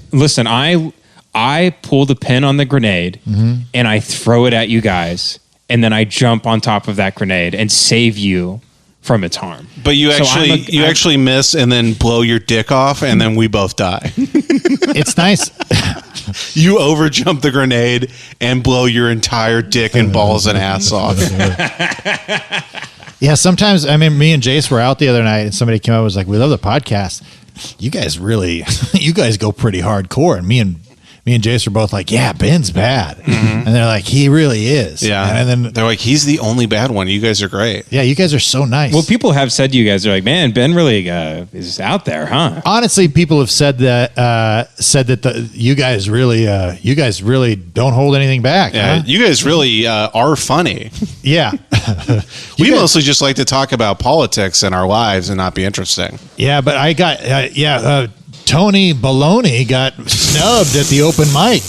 pull the pin on the grenade and I throw it at you guys. And then I jump on top of that grenade and save you from its harm. But you actually miss and then blow your dick off, and then we both die. It's nice. You overjump the grenade and blow your entire dick and balls and ass off. Yeah, sometimes, I mean, me and Jace were out the other night and somebody came up and was like, we love the podcast. You guys go pretty hardcore. And me and Jace are both like, yeah, Ben's bad. And they're like, he really is. Yeah. And then they're like, he's the only bad one. You guys are great. Yeah, you guys are so nice. Well, people have said to you guys, they're like, man, Ben really is out there, huh? Honestly, people have said that you guys really don't hold anything back. Yeah, huh? you guys really are funny. Yeah. We mostly just like to talk about politics and our lives and not be interesting. Yeah, but I got Tony Baloney got snubbed at the open mic,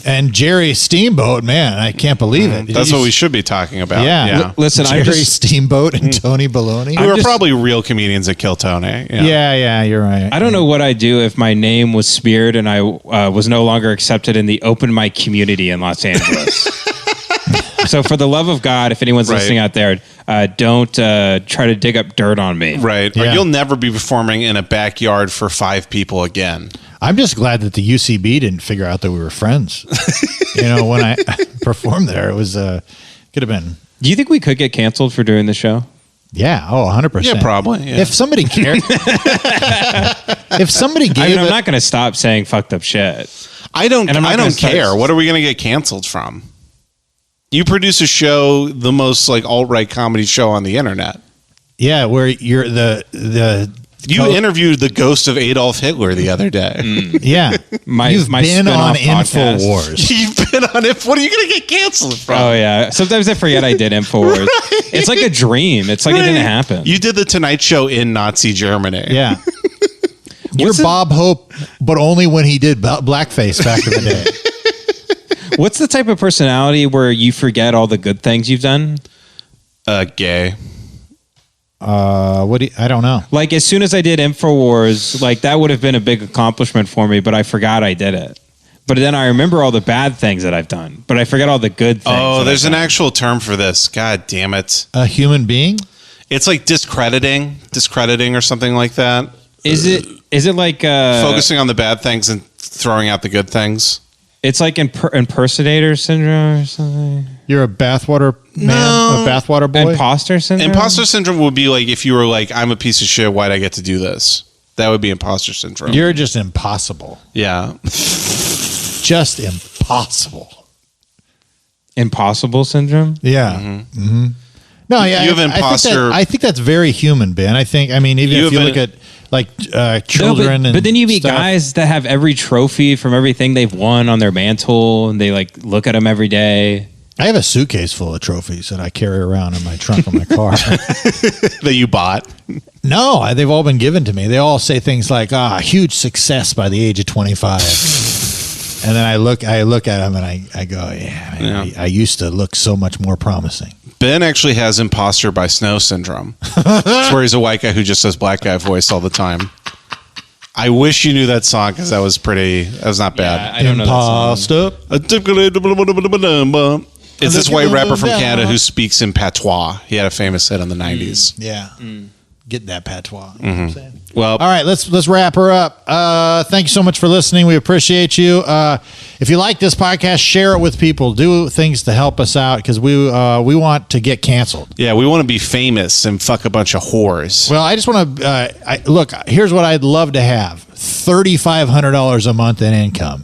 and Jerry Steamboat, man, I can't believe it. That's what we should be talking about. Yeah. Listen, Jerry Steamboat and Tony Baloney. We were probably real comedians that kill Tony. Yeah, you're right. I don't know what I'd do if my name was smeared and I was no longer accepted in the open mic community in Los Angeles. So for the love of God, if anyone's listening out there, don't try to dig up dirt on me. Right. Yeah. Or you'll never be performing in a backyard for 5 people again. I'm just glad that the UCB didn't figure out that we were friends. When I performed there, it was could have been. Do you think we could get canceled for doing the show? Yeah. Oh, 100%. Yeah, probably. Yeah. If somebody cared, if somebody gave, I'm not going to stop saying fucked up shit. I don't care. What are we going to get canceled from? You produce a show, the most like alt-right comedy show on the internet. Yeah, where you're you interviewed the ghost of Adolf Hitler the other day. Yeah, you've been on InfoWars. You've been on it. What are you going to get canceled from? Oh yeah, sometimes I forget I did InfoWars. Right. It's like a dream. It's like it didn't happen. You did the Tonight Show in Nazi Germany. Yeah. You're Bob Hope, but only when he did blackface back in the day. What's the type of personality where you forget all the good things you've done? Gay. I don't know. Like as soon as I did InfoWars, like that would have been a big accomplishment for me, but I forgot I did it. But then I remember all the bad things that I've done, but I forget all the good things. Oh, there's an actual term for this. God damn it. A human being? It's like discrediting or something like that. Is it like focusing on the bad things and throwing out the good things? It's like impersonator syndrome or something. You're a bathwater man? A bathwater boy? Imposter syndrome? Imposter syndrome would be like if you were like, I'm a piece of shit, why'd I get to do this? That would be imposter syndrome. You're just impossible. Yeah. Just impossible. Impossible syndrome? Yeah. Mm-hmm. No, yeah. You have imposter. I think that's very human, Ben. Even if you look at like children, but then you meet guys that have every trophy from everything they've won on their mantle, and they like look at them every day. I have a suitcase full of trophies that I carry around in my trunk of my car. That you bought? No, they've all been given to me. They all say things like, huge success by the age of 25. And then I look at them and I go, yeah. I used to look so much more promising. Ben actually has imposter by snow syndrome. It's where he's a white guy who just says black guy voice all the time. I wish you knew that song because that was not bad. I don't know that song. It's this white rapper from Canada who speaks in patois. He had a famous hit in the 90s. Yeah. Get that patois. You know what I'm saying? Well, all right, let's wrap her up. Thank you so much for listening. We appreciate you. If you like this podcast, share it with people. Do things to help us out because we want to get canceled. Yeah, we want to be famous and fuck a bunch of whores. Well, I just want to look. Here's what I'd love to have: $3,500 a month in income.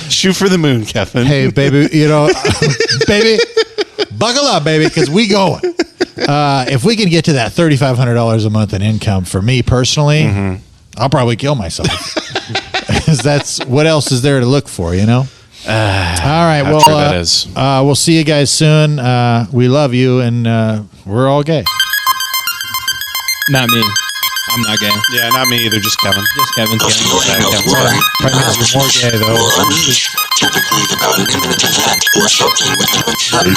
Shoot for the moon, Kevin. Hey, baby, baby, buckle up, baby, because we going. If we can get to that $3,500 a month in income for me personally, I'll probably kill myself. Because that's what else is there to look for, All right, well, that is. We'll see you guys soon. We love you, and we're all gay. Not me. I'm not gay. Yeah, not me either. Just Kevin. Just Kevin. Prime Minister more gay though. Typically about an imminent event or something within a certain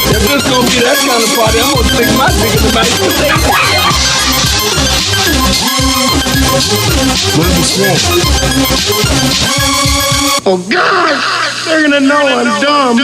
If this gonna be that kind of party, I'm gonna stick my dick in the back of the Oh God! They're gonna know I'm dumb.